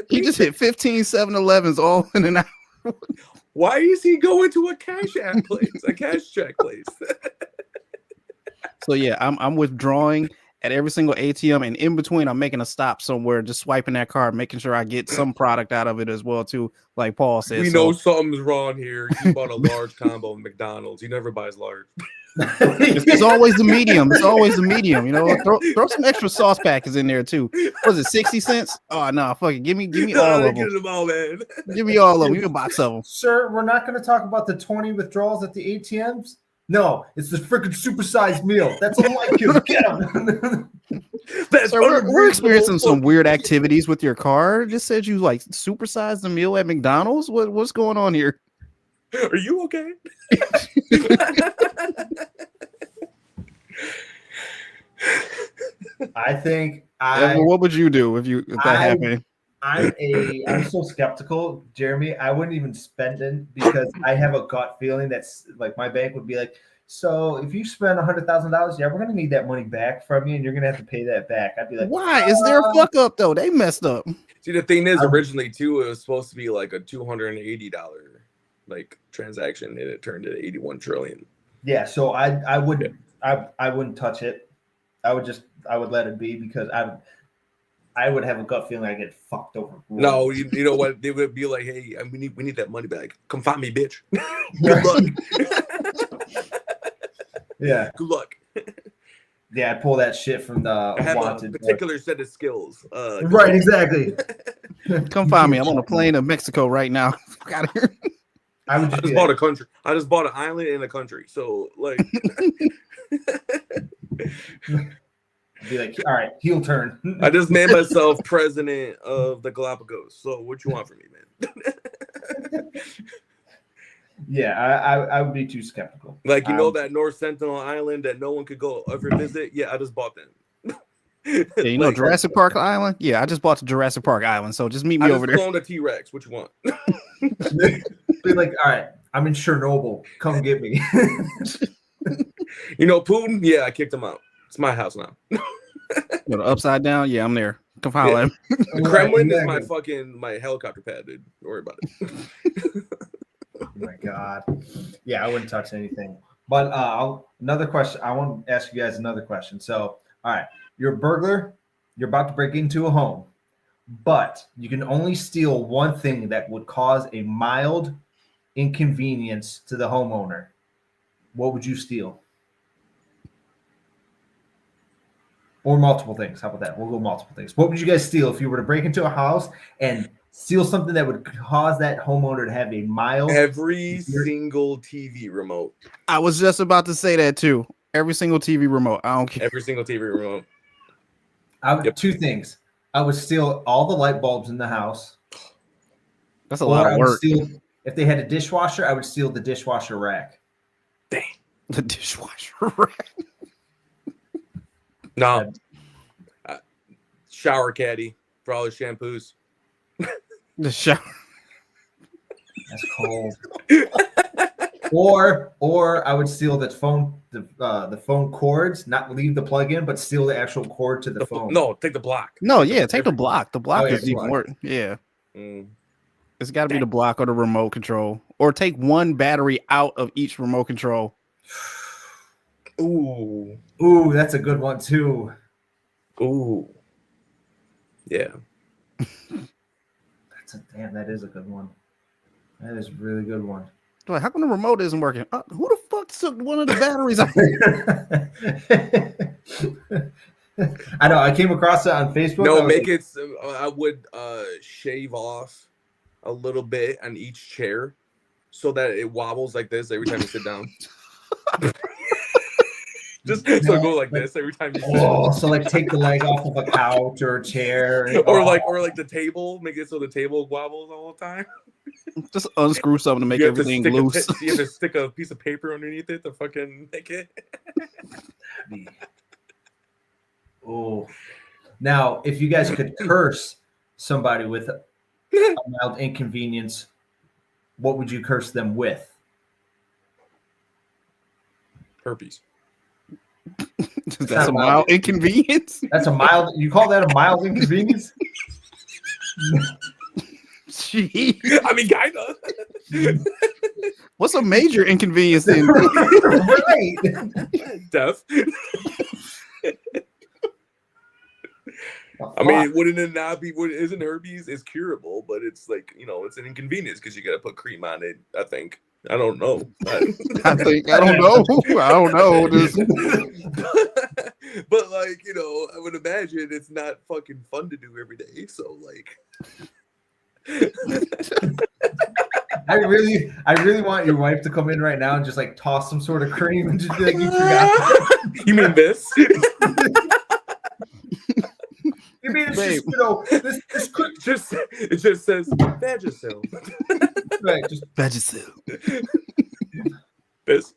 he just hit 15 7-Elevens all in an hour. Why is he going to a cash app place, a cash check place? So yeah, I'm withdrawing at every single ATM, and in between, I'm making a stop somewhere, just swiping that card, making sure I get some product out of it as well too. Like Paul said, We know something's wrong here. He bought a large combo of McDonald's. He never buys large. it's always the medium. It's always the medium. Throw some extra sauce packets in there too. Was it 60 cents? Oh no, fuck it. Give me all of them. Get them all, man. Give me all of them. Give me a box of them. Sir, we're not going to talk about the 20 withdrawals at the ATMs. No, it's the freaking supersized meal. That's unlike you. Get them. That's So we're experiencing some unreasonable. weird activities with your car. It just said you like supersized the meal at McDonald's. What's going on here? Are you okay? I think Evan, what would you do if that happened? I'm so skeptical, Jeremy. I wouldn't even spend it because I have a gut feeling that's like my bank would be like, so if you spend $100,000, yeah, we're gonna need that money back from you, and you're gonna have to pay that back. I'd be like, Why is there a fuck up though? They messed up. See, the thing is, originally too, it was supposed to be like a $280 like transaction, and it turned to 81 trillion. yeah. So I wouldn't touch it. I would let it be because I would have a gut feeling I get fucked over. No, you know what? They would be like, "Hey, we need that money back. Come find me, bitch. Good luck." Yeah. Good luck. Yeah, I pull that shit from the I have wanted. a particular set of skills. Right, exactly. Come find me. I'm on a plane to Mexico right now. Fuck out of here. I would I just just be bought like, a country. I just bought an island in a country. So like, be like, all right, heel turn. I just made myself president of the Galapagos. So what you want from me, man? Yeah, I would be too skeptical. Like, you know that North Sentinel Island that no one could go ever visit? Yeah, I just bought them. Yeah, you know Jurassic Park Island? Yeah, I just bought the Jurassic Park Island. So just meet me I over just there. cloned a T-Rex. What you want? Be like, all right, I'm in Chernobyl. Come get me. You know Putin? Yeah, I kicked him out. It's my house now. You know, upside down? Yeah, I'm there. Come follow him. The Kremlin is my helicopter pad, dude. Don't worry about it. Oh my god. Yeah, I wouldn't touch anything. But another question. I want to ask you guys another question. So, all right, you're a burglar. You're about to break into a home, but you can only steal one thing that would cause a mild inconvenience to the homeowner. What would you steal? Or multiple things. How about that? We'll go multiple things. What would you guys steal if you were to break into a house and steal something that would cause that homeowner to have a mild? Every single TV remote. I was just about to say that too. Every single TV remote. I don't care. Every single TV remote. Two things. I would steal all the light bulbs in the house. That's a lot of work. If they had a dishwasher, I would steal the dishwasher rack. Dang. The dishwasher rack. No. Shower caddy for all the shampoos. The shower. That's cold. or I would steal the phone cords, not leave the plug in, but steal the actual cord to the phone. No, take the block. No, yeah, take the block. The block is even block. worse. Yeah. Mm. It's got to be the block or the remote control. Or take one battery out of each remote control. Ooh. Ooh, that's a good one too. Ooh. Yeah. That is a good one. That is a really good one. Like, how come the remote isn't working? Who the fuck took one of the batteries out? I know. I came across it on Facebook. No, make it. I would shave off a little bit on each chair so that it wobbles like this every time you sit down. Just so go like this every time you sit down. So like take the leg off of a couch or a chair, or like the table. Make it so the table wobbles all the time. Just unscrew something to make everything loose. You have to stick a piece of paper underneath it to fucking make it. Oh, now if you guys could curse somebody with a mild inconvenience, what would you curse them with? Herpes. That's a mild inconvenience. That's a mild. You call that a mild inconvenience? Gee. I mean, kinda. What's a major inconvenience then? Right. Death. I mean, wouldn't it not be? Isn't herpes is curable, but it's like, it's an inconvenience because you got to put cream on it. I think. I don't know. I don't know. I don't know. But like, I would imagine it's not fucking fun to do every day. So like, I really want your wife to come in right now and just like toss some sort of cream and just be like, you forgot. You mean this? You mean it's just, this it just says Vagisil. right, just Vagisil. This.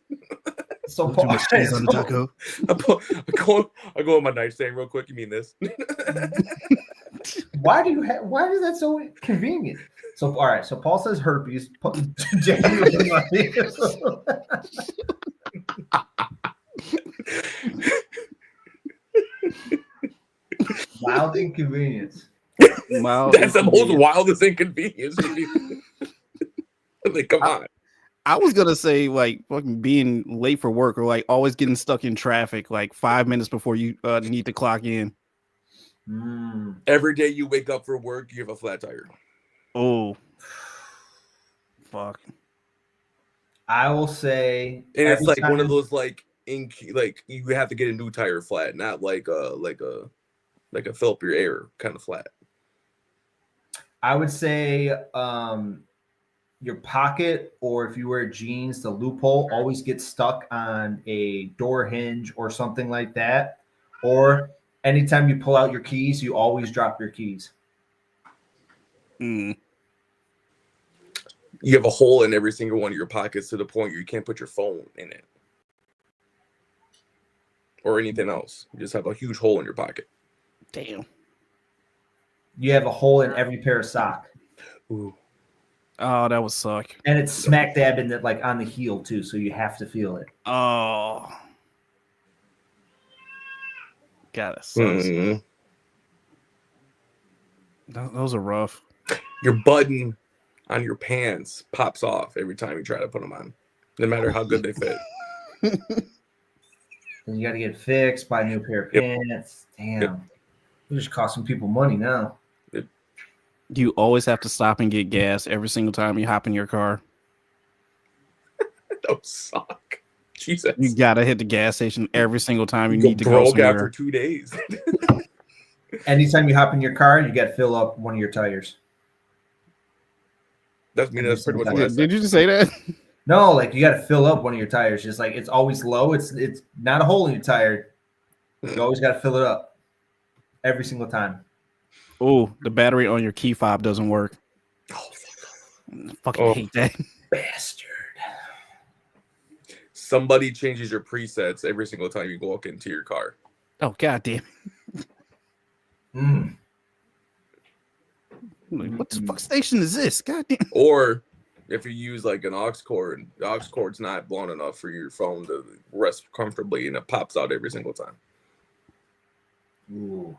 So Too much cheese on the taco. I go on my nightstand real quick. You mean this? why is that so convenient? So all right, so Paul says herpes. Mild inconvenience. That's the most wildest inconvenience. Like, come on. I was gonna say like fucking being late for work or like always getting stuck in traffic like 5 minutes before you need to clock in. Every day you wake up for work, you have a flat tire. Oh, fuck. I will say, and it's like one of those like you have to get a new tire flat, not like a fill up your air kind of flat. I would say your pocket, or if you wear jeans, the loophole always gets stuck on a door hinge or something like that. Or anytime you pull out your keys, you always drop your keys. Mm. You have a hole in every single one of your pockets to the point where you can't put your phone in it or anything else. You just have a huge hole in your pocket. Damn. You have a hole in every pair of sock. Ooh. Oh, that would suck. And it's smack dab in like on the heel too, so you have to feel it. Oh. Got it. Mm-hmm. Those are rough. Your button on your pants pops off every time you try to put them on, no matter how good they fit. Then you got to get it fixed, buy a new pair of pants. Damn. It just costing people money now. You always have to stop and get gas every single time you hop in your car. Those suck. Jesus. You gotta hit the gas station every single time you go need to go broke somewhere. after 2 days. Anytime you hop in your car, you got to fill up one of your tires. That's pretty much what I said. Did you just say that? No, like you got to fill up one of your tires. Just like it's always low. It's not a hole in your tire. You always got to fill it up every single time. Oh, the battery on your key fob doesn't work. Fucking hate that. Bastard. Somebody changes your presets every single time you walk into your car. Oh, goddamn. What the fuck station is this? Goddamn. Or if you use like an aux cord, the aux cord's not long enough for your phone to rest comfortably and it pops out every single time. Ooh.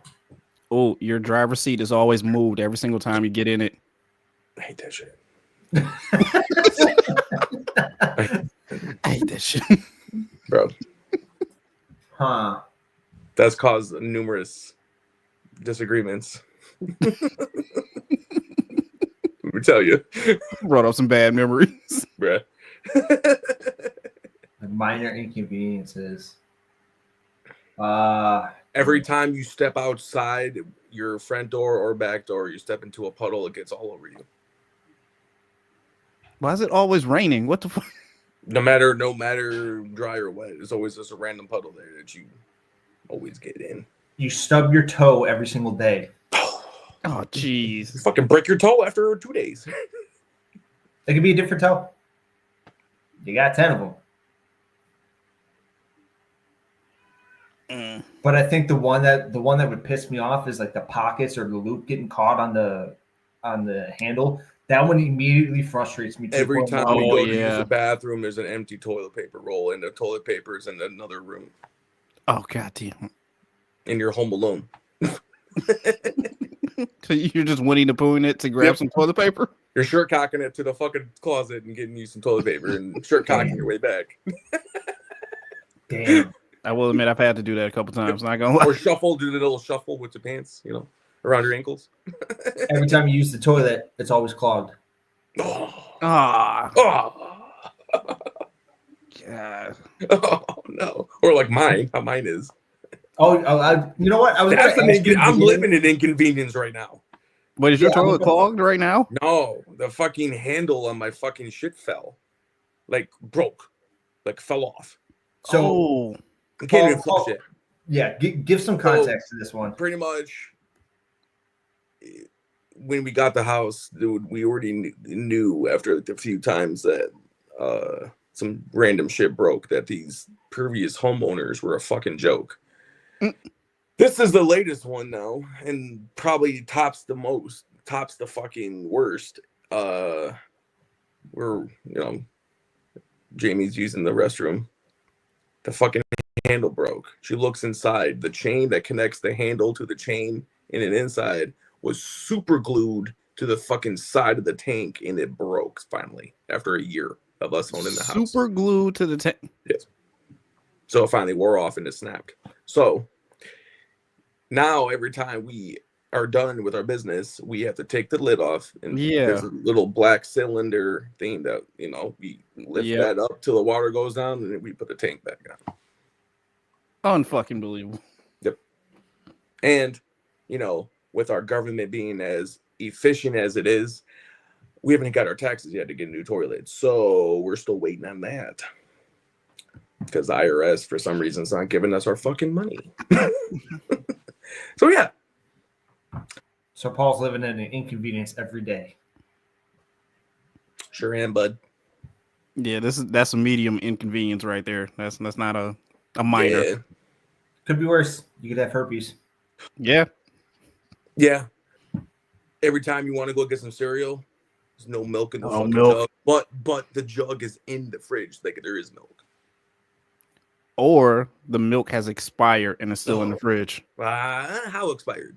Oh, your driver's seat is always moved every single time you get in it. I hate that shit. I hate that shit. Bro. Huh. That's caused numerous disagreements. Let me tell you. Brought up some bad memories. Bruh. Minor inconveniences. Every time you step outside your front door or back door, you step into a puddle, it gets all over you. Why is it always raining? What the fuck? No matter dry or wet, there's always just a random puddle there that you always get in. You stub your toe every single day. Oh, jeez. You fucking break your toe after 2 days. It could be a different toe. You got 10 of them. But I think the one that would piss me off is like the pockets or the loop getting caught on the handle. That one immediately frustrates me. Every time we go to use yeah. the bathroom, there's an empty toilet paper roll, and the toilet paper is in another room. Oh, goddamn. And you're home alone. So you're just Winnie the Pooh in it to grab some toilet paper? You're shirt cocking it to the fucking closet and getting you some toilet paper and shirt cocking your way back. Damn. I will admit I've had to do that a couple times. Not gonna lie. Or shuffle, do the little shuffle with your pants, around your ankles. Every time you use the toilet, it's always clogged. Ah, God. Oh no! Or like mine, how mine is. You know what? I'm living in inconvenience right now. Wait, is your toilet clogged right now? No, the fucking handle on my fucking shit broke, fell off. So I can't even flush it. Yeah, give some context to this one. Pretty much, when we got the house, dude, we already knew after a few times that some random shit broke, that these previous homeowners were a fucking joke. This is the latest one now, and probably tops the fucking worst. Jamie's using the restroom. The fucking handle broke. She looks inside. The chain that connects the handle to the chain in an inside was super glued to the fucking side of the tank, and it broke finally after a year of us owning the house. Super glued to the tank. Yes. So it finally wore off and it snapped. So now every time we are done with our business, we have to take the lid off, and there's a little black cylinder thing that we lift that up till the water goes down, and then we put the tank back on. Unfucking believable. Yep. And with our government being as efficient as it is, we haven't got our taxes yet to get a new toilet, so we're still waiting on that because the IRS for some reason is not giving us our fucking money. So yeah. So Paul's living in an inconvenience every day. Sure am, bud. Yeah, that's a medium inconvenience right there. That's not a minor. Yeah. Could be worse. You could have herpes. Yeah. Yeah. Every time you want to go get some cereal, there's no milk in the fucking milk. jug. But the jug is in the fridge. Like there is milk. Or the milk has expired and it's still in the fridge. How expired?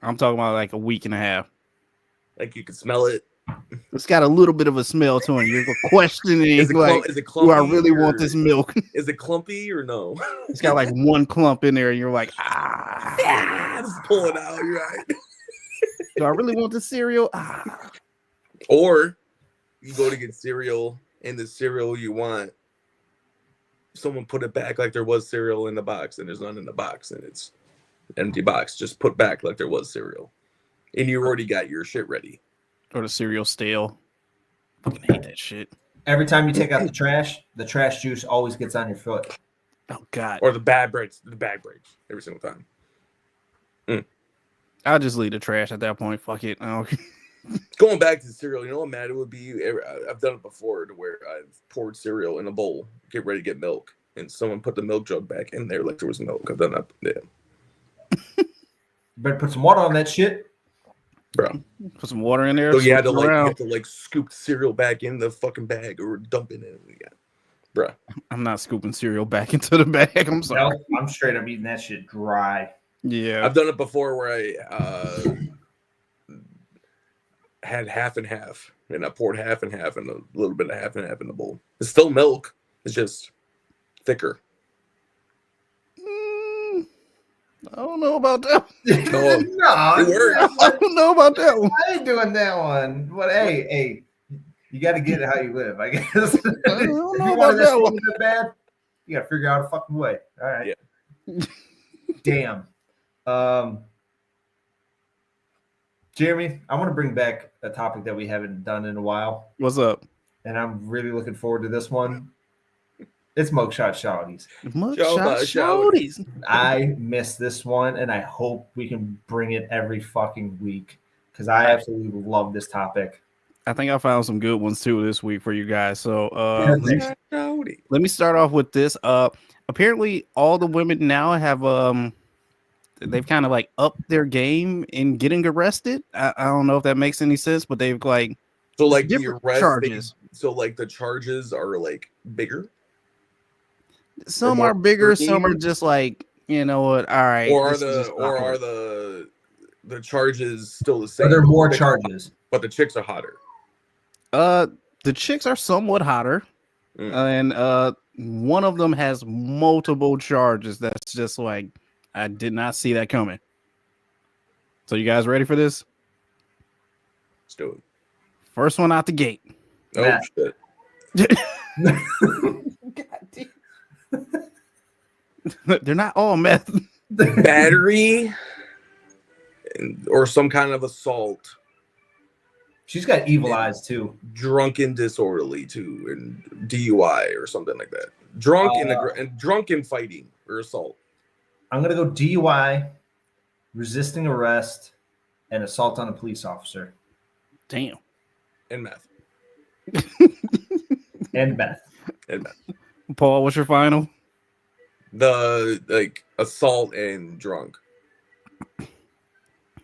I'm talking about like a week and a half. Like you can smell it. It's got a little bit of a smell to it. You're questioning, Is it, like, is it do clumpy? I really want or- this milk? Is it clumpy or no? It's got like one clump in there, and you're like, Just pull it out. You're right. do I really want this cereal? Or you go to get cereal, and the cereal you want, someone put it back like there was cereal in the box, and there's none in the box, and it's an empty box. Just put back like there was cereal, and you already got your shit ready. Or the cereal stale. Fucking hate that shit. Every time you take out the trash juice always gets on your foot. Oh God. Or the bag breaks every single time. I'll just leave the trash at that point. Fuck it. Oh. Going back to the cereal, you know what mad it would be? I've done it before to where I've poured cereal in a bowl, get ready to get milk, and someone put the milk jug back in there like there was milk. I've done that. Yeah. Better put some water on that shit. Bro. Put some water in there. So you had to around. scoop cereal back in the fucking bag or dump it in. Yeah. Bro. I'm not scooping cereal back into the bag. I'm sorry. No, I'm straight up eating that shit dry. Yeah. I've done it before where I had half and half, and I poured half and half and a little bit of half and half in the bowl. It's still milk. It's just thicker. I don't know about that. No, No, it works. I don't know about that one. I ain't doing that one. But hey, you got to get it how you live, I guess. I don't If know you about want that one. that bad, you got to figure out a fucking way. All right. Yeah. Damn. Jeremy, I want to bring back a topic that we haven't done in a while, What's up? and I'm really looking forward to this one. It's mugshot shawties. Mugshot shorties. I miss this one, and I hope we can bring it every fucking week because I absolutely love this topic. I think I found some good ones too this week for you guys. So let me start off with this. Apparently all the women now have they've kind of like upped their game in getting arrested. I don't know if that makes any sense, but they've like So like the different arrest charges. so like the charges are like bigger, Some more are bigger, extreme? some are just like, you know what, all right. or this is just awkward. the charges still the same? Are there more But- charges? But the chicks are hotter. The chicks are somewhat hotter, and one of them has multiple charges. That's just like I did not see that coming. So you guys ready for this? Let's do it. First one out the gate. Oh Matt. shit. They're not all meth. Battery or some kind of assault. She's got evil eyes too. Drunken disorderly too, and DUI or something like that. Drunken fighting or assault. I'm gonna go DUI, resisting arrest, and assault on a police officer, Damn. And meth. and Beth. And meth. Paul, what's your final? The like assault and drunk.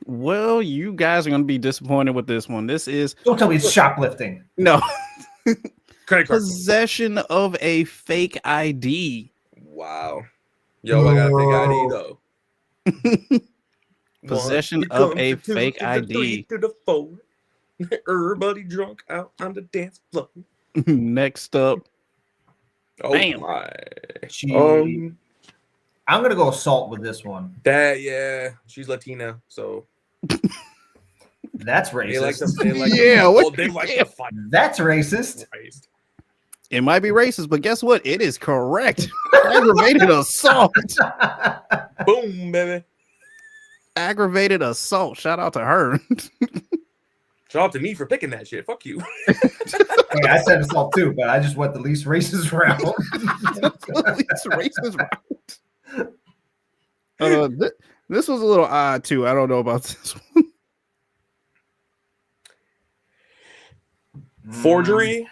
Well, you guys are going to be disappointed with this one. This is Don't tell me it's shoplifting. no Credit card. possession of a fake ID. Wow. Yo, I got a fake ID though. Possession One, of a to two, fake to the ID. three, to the four. Everybody drunk out on the dance floor. Next up, Oh Bam. my. She, Um, I'm gonna go assault with this one. yeah, she's Latina, so That's they like racist. to. They like Yeah, to, what they the like hell? to fight. That's racist. Christ. it might be racist, but guess what? It is correct. Aggravated assault. Boom, baby. Aggravated assault. Shout out to her. Shout out to me for picking that shit. Fuck you. Hey, I said assault too, but I just went the least racist route. It's racist route. This was a little odd too. I don't know about this one. Forgery,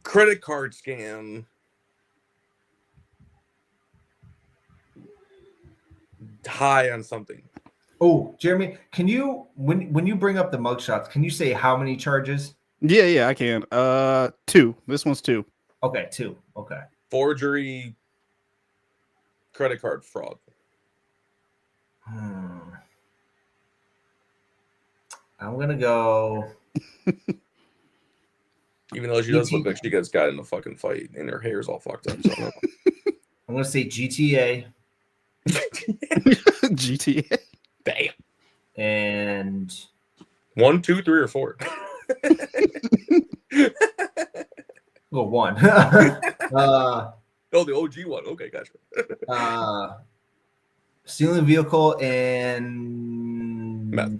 credit card scam, high on something. Oh, Jeremy, can you when you bring up the mugshots, can you say how many charges? Yeah, I can. 2. This one's 2. Okay, 2. Okay. Forgery, credit card fraud. I'm gonna go. Even though she does look like she gets got in a fucking fight and her hair's all fucked up. So I'm gonna say GTA GTA. damn. and 1, 2, 3, or 4. go 1. Oh, the OG one. Okay, gotcha. Stealing a vehicle and Meth.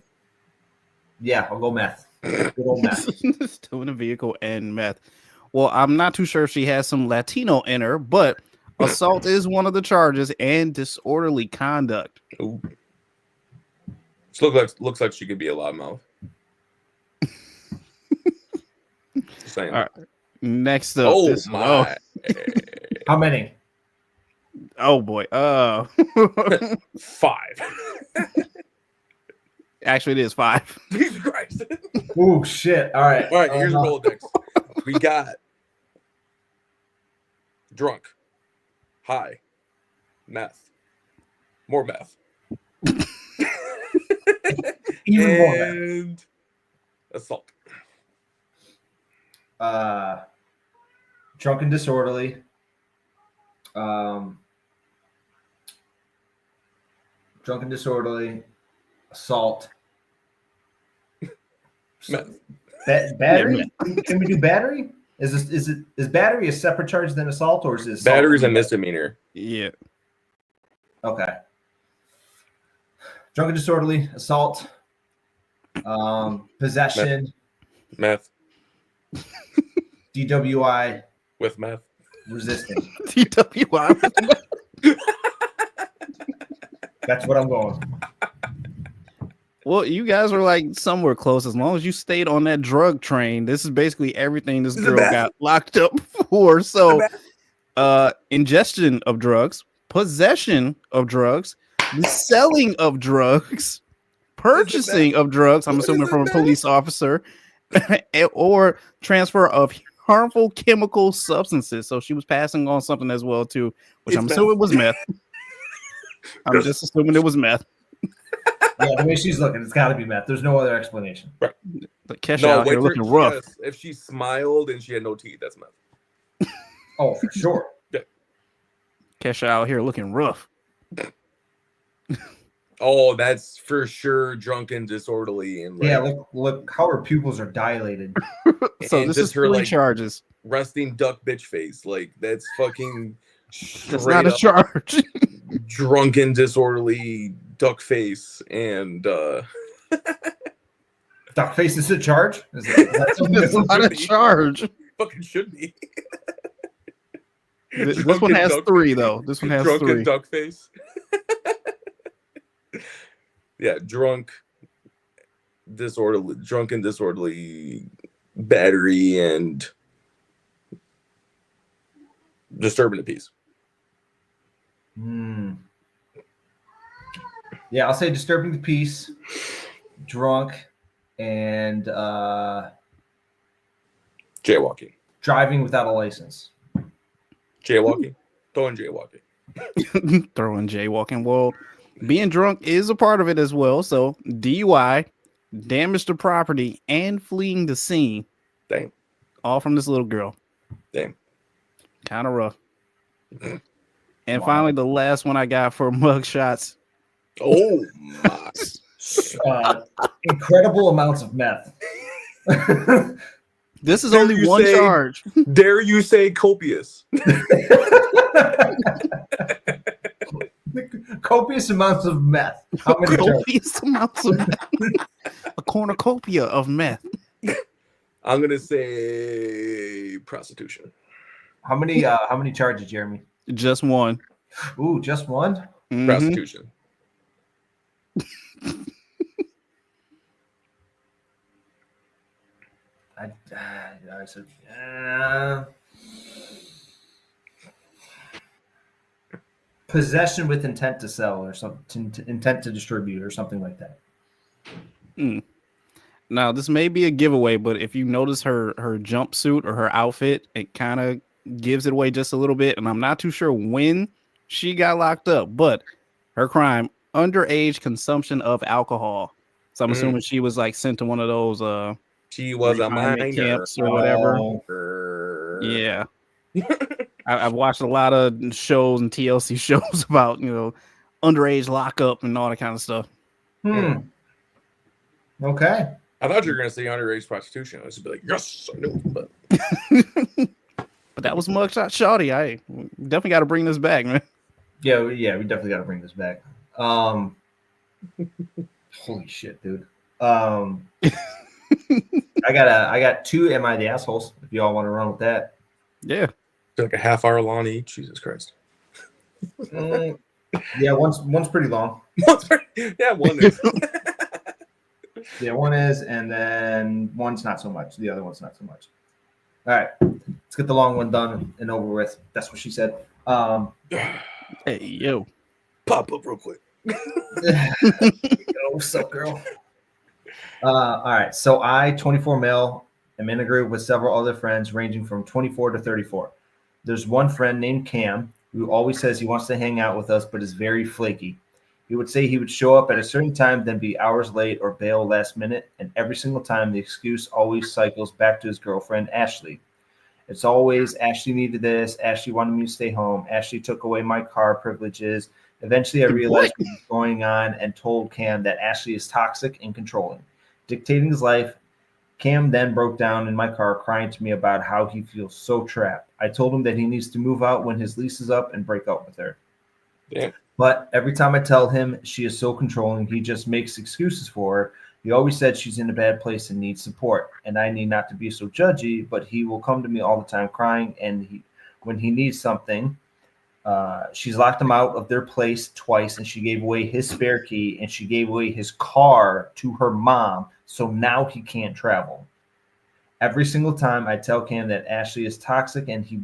Yeah, I'll go meth. Good old meth. Stealing a vehicle and meth. Well, I'm not too sure if she has some Latino in her, but assault is one of the charges and disorderly conduct. Ooh. Looks like she could be a loudmouth. Just saying. All right. Next up. Oh my. How many? Oh boy. 5. Actually, it is 5. Jesus Christ. Oh shit! All right. All right, here's a Rolodex. We got drunk, high, meth, more meth, Even more meth. and assault. Drunk and disorderly. Drunk and disorderly. Assault. Meth. Battery? Can we do battery? Is battery a separate charge than assault, or is it assault? Battery's a misdemeanor. Yeah. Okay. Drunk and disorderly, assault, possession, Meth DWI, with meth. resisting. DWI. That's what I'm going. Well, you guys were like somewhere close. As long as you stayed on that drug train, this is basically everything this girl got locked up for. So, ingestion of drugs, possession of drugs, the selling of drugs, purchasing of drugs. I'm assuming from a police officer, or transfer of harmful chemical substances. So she was passing on something as well too, which I'm assuming was meth. I'm just assuming it was meth. Yeah, the way she's looking, it's got to be meth. There's no other explanation. Right. But Kesha out here looking rough. Yes, if she smiled and she had no teeth, that's meth. Oh, for sure. Yeah. Kesha out here looking rough. Oh, that's for sure drunk and disorderly. And Yeah, look how her pupils are dilated. So this is her 3 charges. Resting duck bitch face. Like that's fucking That's not a charge. Drunken disorderly duck face and Duck face is a charge? Is that not a charge. Fucking should be. This one has 3 though. This one has drunken 3. Duck face. Yeah, drunken disorderly battery and disturbing the peace. Yeah, I'll say disturbing the peace, drunk, and Jaywalking. Driving without a license. Jaywalking. Throwing jaywalking. Throwing jaywalking. Well, being drunk is a part of it as well. So DUI, damage to property, and fleeing the scene. Damn. All from this little girl. Damn. Kind of rough. And finally, the last one I got for mug shots. Oh my. Incredible amounts of meth. This is only one charge. Dare you say copious? Copious amounts of meth. How many copious amounts of meth? A cornucopia of meth. I'm gonna say prostitution. How many charges, Jeremy? Just one. Ooh, just one? Mm-hmm. Prostitution. I said, possession with intent to sell or something, intent to distribute or something like that. Now, this may be a giveaway, but if you notice her jumpsuit or her outfit, it kind of gives it away just a little bit. And I'm not too sure when she got locked up, but her crime, underage consumption of alcohol. So I'm assuming she was like sent to one of those she was a retirement minor camps or whatever. Yeah. I've watched a lot of shows and TLC shows about, underage lockup and all that kind of stuff. Okay. I thought you were gonna say underage prostitution. I was be like, yes, I knew, but But that was Mugshot Shawty. I definitely got to bring this back, man. Yeah, we definitely got to bring this back. Holy shit, dude. I got two Am I the Assholes if y'all want to run with that. Yeah. like a half hour long each. Jesus Christ. Yeah, one's pretty long. Yeah, one is. Yeah, one is, and then one's not so much. The other one's not so much. All right, let's get the long one done and over with. That's what she said. Hey, yo. Pop up real quick. What's up, girl? All right, so I, 24 male, am in a group with several other friends ranging from 24 to 34. There's one friend named Cam who always says he wants to hang out with us, but is very flaky. He would say he would show up at a certain time, then be hours late or bail last minute. And every single time, the excuse always cycles back to his girlfriend, Ashley. It's always, Ashley needed this. Ashley wanted me to stay home. Ashley took away my car privileges. Eventually, I realized what was going on and told Cam that Ashley is toxic and controlling, dictating his life. Cam then broke down in my car, crying to me about how he feels so trapped. I told him that he needs to move out when his lease is up and break up with her. Yeah. But every time I tell him she is so controlling, he just makes excuses for her. He always said she's in a bad place and needs support, and I need not to be so judgy, but he will come to me all the time crying, and when he needs something, she's locked him out of their place twice, and she gave away his spare key, and she gave away his car to her mom, so now he can't travel. Every single time I tell Cam that Ashley is toxic, and he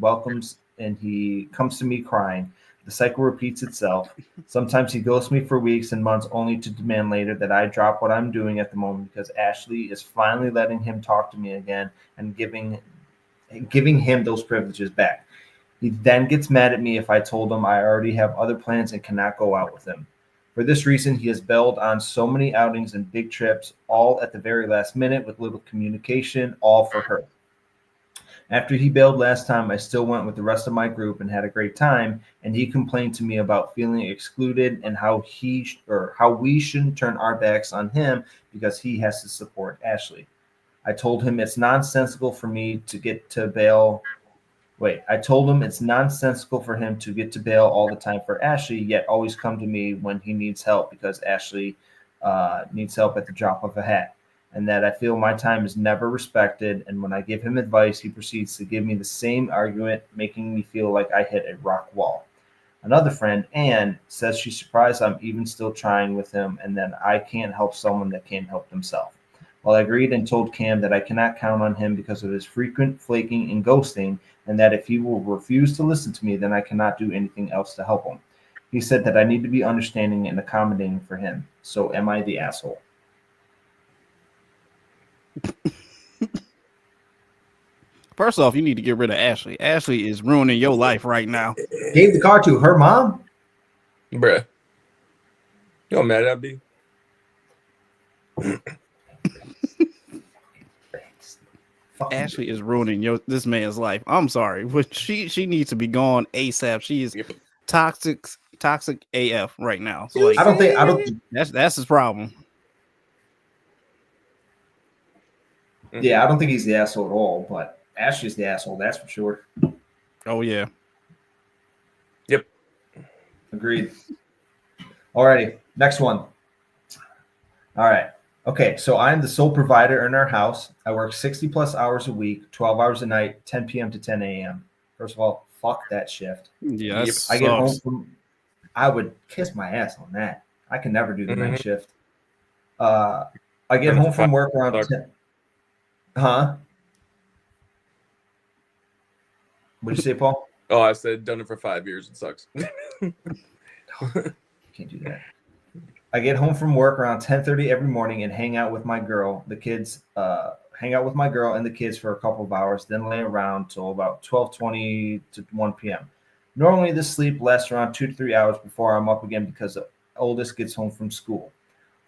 comes to me crying. The cycle repeats itself. Sometimes he ghosts me for weeks and months only to demand later that I drop what I'm doing at the moment because Ashley is finally letting him talk to me again and giving him those privileges back. He then gets mad at me if I told him I already have other plans and cannot go out with him. For this reason, he has bailed on so many outings and big trips, all at the very last minute with little communication, all for her. After he bailed last time, I still went with the rest of my group and had a great time, and he complained to me about feeling excluded and how we shouldn't turn our backs on him because he has to support Ashley. I told him it's nonsensical for him to get to bail all the time for Ashley, yet always come to me when he needs help because Ashley needs help at the drop of a hat. And that I feel my time is never respected. And when I give him advice, he proceeds to give me the same argument, making me feel like I hit a rock wall. Another friend, Anne, says she's surprised I'm even still trying with him and that I can't help someone that can't help himself. Well, I agreed and told Cam that I cannot count on him because of his frequent flaking and ghosting, and that if he will refuse to listen to me, then I cannot do anything else to help him. He said that I need to be understanding and accommodating for him. So am I the asshole? First off, you need to get rid of Ashley. Ashley is ruining your life right now. Gave the car to her mom? Bruh. You know how mad I'd be? Ashley is ruining this man's life. I'm sorry, but she needs to be gone ASAP. She is toxic AF right now. So like, I don't think that's his problem. Yeah, I don't think he's the asshole at all, but Ashley's the asshole, that's for sure. Oh yeah. Yep. Agreed. Alrighty, next one. All right. Okay, so I'm the sole provider in our house. I work 60 plus hours a week, 12 hours a night, 10 p.m. to 10 a.m. First of all, fuck that shift. Yeah, I get home I would kiss my ass on that. I can never do the night shift. I get home from work around 10. Huh? What did you say, Paul? Oh, I said done it for 5 years. It sucks. Can't do that. I get home from work around 10:30 every morning and hang out with my girl, and the kids for a couple of hours, then lay around till about 12:20 to 1 p.m. Normally, this sleep lasts around 2 to 3 hours before I'm up again because the oldest gets home from school.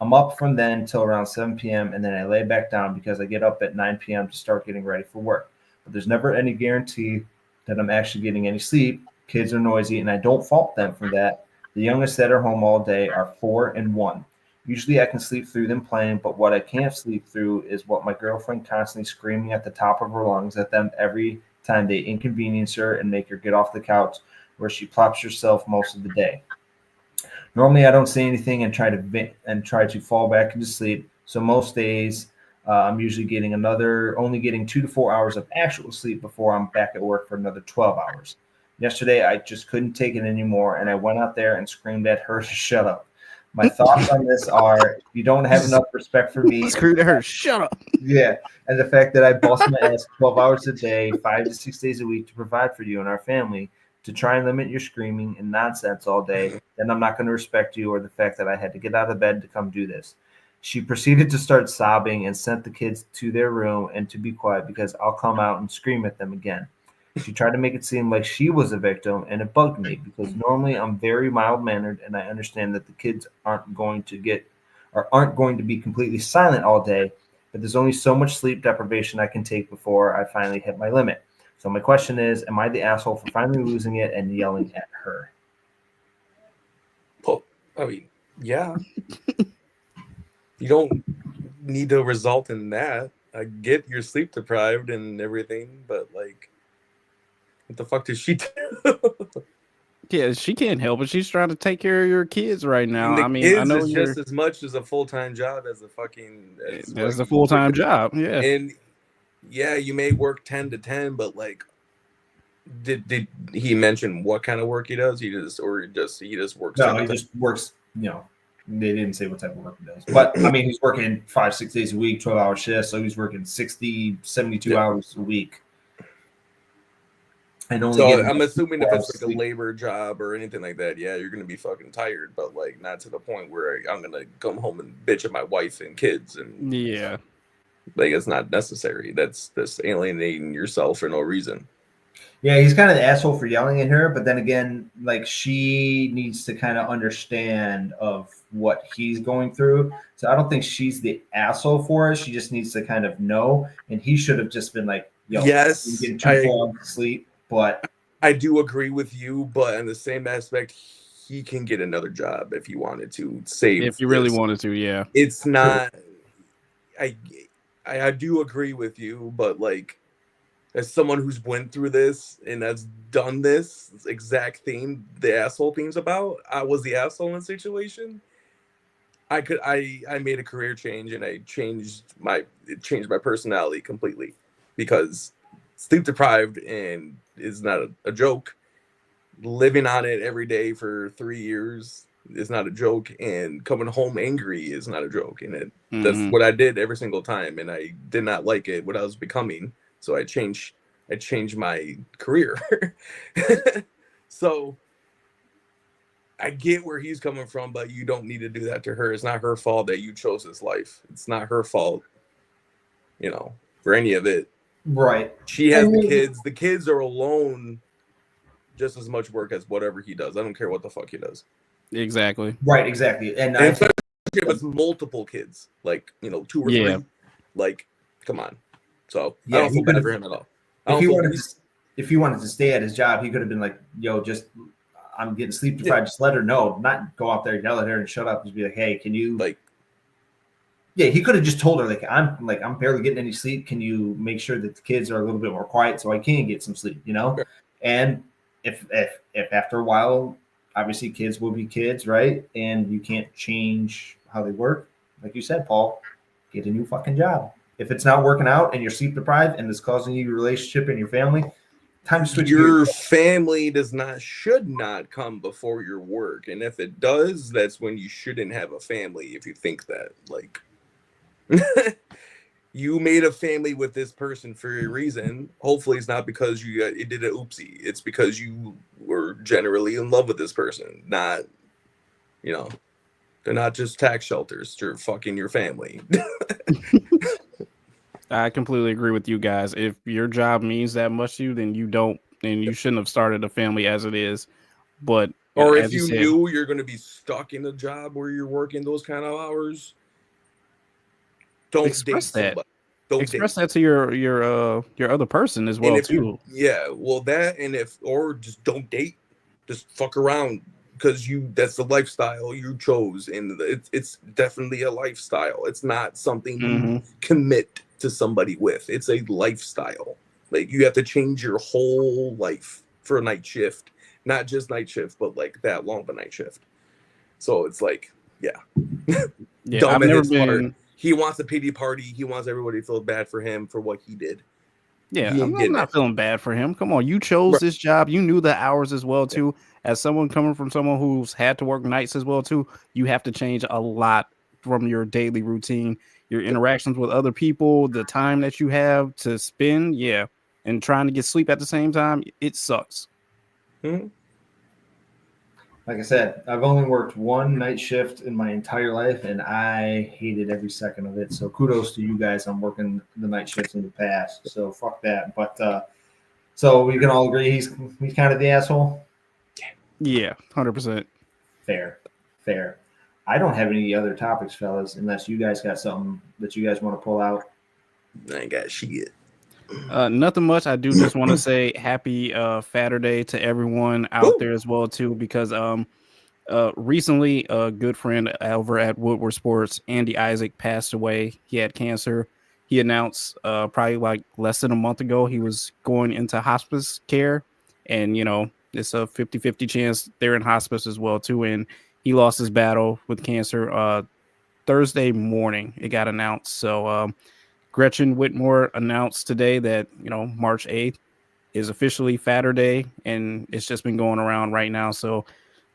I'm up from then till around 7 p.m. and then I lay back down because I get up at 9 p.m. to start getting ready for work. But there's never any guarantee that I'm actually getting any sleep. Kids are noisy, and I don't fault them for that. The youngest that are home all day are 4 and 1. Usually I can sleep through them playing, but what I can't sleep through is what my girlfriend constantly screaming at the top of her lungs at them every time they inconvenience her and make her get off the couch where she plops herself most of the day. Normally, I don't say anything and try to fall back into sleep. So most days, I'm usually only getting 2 to 4 hours of actual sleep before I'm back at work for another 12 hours. Yesterday, I just couldn't take it anymore, and I went out there and screamed at her to shut up. My thoughts on this are: if you don't have enough respect for me, Screwed her. Shut up. yeah, and the fact that I bust my ass 12 hours a day, 5 to 6 days a week to provide for you and our family, to try and limit your screaming and nonsense all day, then I'm not going to respect you or the fact that I had to get out of bed to come do this. She proceeded to start sobbing and sent the kids to their room and to be quiet because I'll come out and scream at them again. She tried to make it seem like she was a victim, and it bugged me because normally I'm very mild mannered and I understand that the kids aren't going to be completely silent all day, but there's only so much sleep deprivation I can take before I finally hit my limit. So my question is, am I the asshole for finally losing it and yelling at her? Well, I mean, yeah. You don't need to result in that. I get you're sleep deprived and everything, but like, what the fuck does she do? Yeah, she can't help it. She's trying to take care of your kids right now. And the I mean, I kids know is you're. just as much as a full-time job as a fucking That's a full-time job. Yeah. And yeah, you may work 10 to 10, but like, did he mention what kind of work he does? He just works. No, he just works, they didn't say what type of work he does. But I mean, he's working 5-6 days a week, 12-hour shifts. So he's working 60, 72 hours a week. And only so I'm assuming if it's like sleep. a labor job or anything like that, yeah, you're gonna be fucking tired, but like not to the point where I'm gonna come home and bitch at my wife and kids, and Yeah. like it's not necessary. That's alienating yourself for no reason. Yeah, he's kind of the asshole for yelling at her, but then again, like she needs to kind of understand of what he's going through. So I don't think she's the asshole for it. She just needs to kind of know, and he should have just been like, "Yo, Yes, you're getting too full of sleep." But I do agree with you, but in the same aspect, he can get another job if he wanted to save. If you really wanted to, yeah. It's not. I do agree with you, but like, as someone who's went through this and has done this exact theme, the asshole theme's about, I was the asshole in the situation. I made a career change and it changed my personality completely, because sleep deprived and is not a joke. Living on it every day for 3 years is not a joke, and coming home angry is not a joke. And that's what I did every single time, and I did not like it, what I was becoming. So I changed my career. So I get where he's coming from, but you don't need to do that to her. It's not her fault that you chose this life. It's not her fault, for any of it. right. She has the kids. The kids are alone just as much work as whatever he does. I don't care what the fuck he does. Exactly. Right, exactly. And especially if it's multiple kids, like, 2 or 3. Like, come on. So yeah, I don't feel bad for him at all. If he wanted to stay at his job, he could have been like, "Yo, I'm getting sleep deprived. Just let her know, not go out there and yell at her and shut up." Just be like, "Hey, can you Yeah, he could have just told her I'm barely getting any sleep. Can you make sure that the kids are a little bit more quiet so I can get some sleep? Sure. And if after a while, obviously kids will be kids, right? And you can't change how they work. Like you said, Paul, get a new fucking job. If it's not working out and you're sleep deprived and it's causing you your relationship and your family, time to switch your gears. family should not come before your work. And if it does, that's when you shouldn't have a family. If you think that, like, you made a family with this person for a reason. Hopefully it's not because it did an oopsie. It's because you were generally in love with this person. Not, they're not just tax shelters. They're fucking your family. I completely agree with you guys. If your job means that much to you, then you shouldn't have started a family as it is. But Or as if you you said, knew you're going to be stuck in a job where you're working those kind of hours, don't date express that. somebody. Don't Express date. that to your other person as And well if you, too. yeah, well, that, and if, or just don't date, just fuck around, because that's the lifestyle you chose, and it's definitely a lifestyle. It's not something you commit to somebody with. It's a lifestyle. Like, you have to change your whole life for a night shift, not just night shift, but like that long of a night shift. So it's like, yeah, Yeah, dumb I've at never his part. been. He wants a pity party. He wants everybody to feel bad for him for what he did. Yeah, He I'm ain't getting not it. feeling bad for him. Come on, you chose Right. this job. You knew the hours as well too. As someone coming from someone who's had to work nights as well too, you have to change a lot from your daily routine, your interactions with other people, the time that you have to spend. Yeah, and trying to get sleep at the same time, it sucks. Mhm. Like I said, I've only worked one night shift in my entire life, and I hated every second of it. So kudos to you guys on working the night shifts in the past. So fuck that. But so we can all agree he's kind of the asshole. Yeah, 100%. Fair, fair. I don't have any other topics, fellas, unless you guys got something that you guys want to pull out. I ain't got shit. Nothing much. I do just want to say happy Saturday to everyone out Woo! there as well too, because recently a good friend over at Woodward Sports, Andy Isaac, passed away. He had cancer. He announced probably like less than a month ago he was going into hospice care, and it's a 50-50 chance they're in hospice as well too. And he lost his battle with cancer Thursday morning. It got announced. So Gretchen Whitmore announced today that March 8th is officially Fatter Day, and it's just been going around right now. So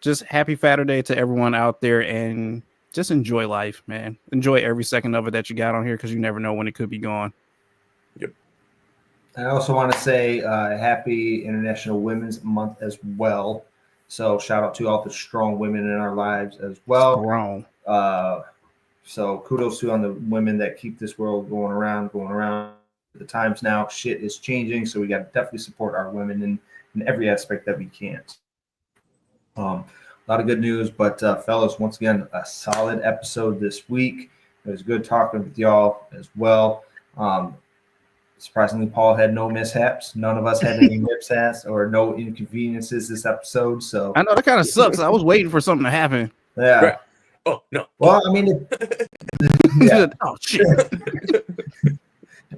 just happy Fatter Day to everyone out there, and just enjoy life, man. Enjoy every second of it that you got on here, because you never know when it could be gone. Yep. I also want to say happy International Women's Month as well. So shout out to all the strong women in our lives as well. Strong. So kudos to on the women that keep this world going around. The times now, shit is changing, so we got to definitely support our women in every aspect that we can. A lot of good news, but fellas, once again, a solid episode this week. It was good talking with y'all as well. Surprisingly, Paul had no mishaps. None of us had any mishaps or no inconveniences this episode. So I know that kind of sucks. I was waiting for something to happen. yeah. Right. Oh no. Well, I mean, yeah. Oh shit!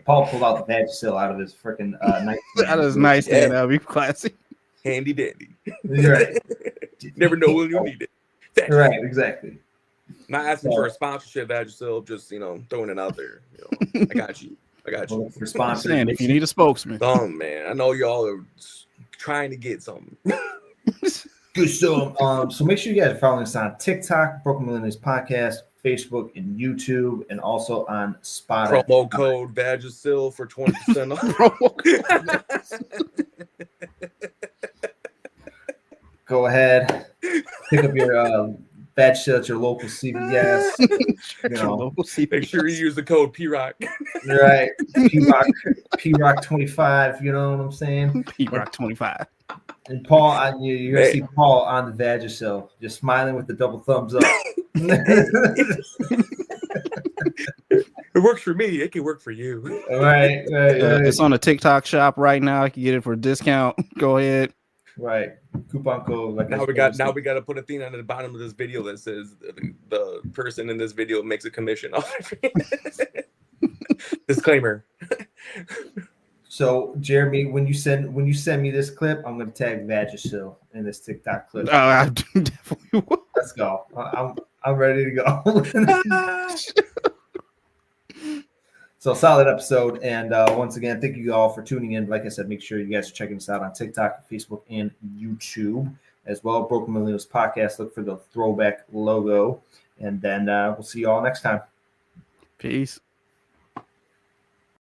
Paul pulled out the Vagisil out of his freaking night. That is nice. Yeah. That'd be classy. Handy dandy. Right. Never know when you need it. Right, exactly. Not asking for a sponsorship, Vagisil, just throwing it out there. I got you. Well, for I'm sponsors, saying, if you need a spokesman, Man, I know y'all are trying to get something. good stuff. So make sure you guys are following us on TikTok, Broken Millennials Podcast, Facebook, and YouTube, and also on Spotify. Promo code Vagisil for 20% off. Go ahead, pick up your Vagisil at your local CVS. Make sure you use the code PROC. Right, PROC 25. You know what I'm saying? PROC 25. And Paul, you're gonna see Paul on the Vagisil, just smiling with the double thumbs up. It works for me. It can work for you. Right. It's on a TikTok shop right now. You can get it for a discount. Go ahead. Right. Coupon code. Like Now we got to put a thing on the bottom of this video that says the person in this video makes a commission off it. Disclaimer. So Jeremy, when you send me this clip, I'm gonna tag Vagisil in this TikTok clip. I definitely will. Let's go. I'm ready to go. So solid episode, and once again, thank you all for tuning in. Like I said, make sure you guys are checking us out on TikTok, Facebook, and YouTube as well. Broken Millennials Podcast. Look for the throwback logo, and then we'll see you all next time. Peace.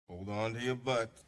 Hold on to your butts.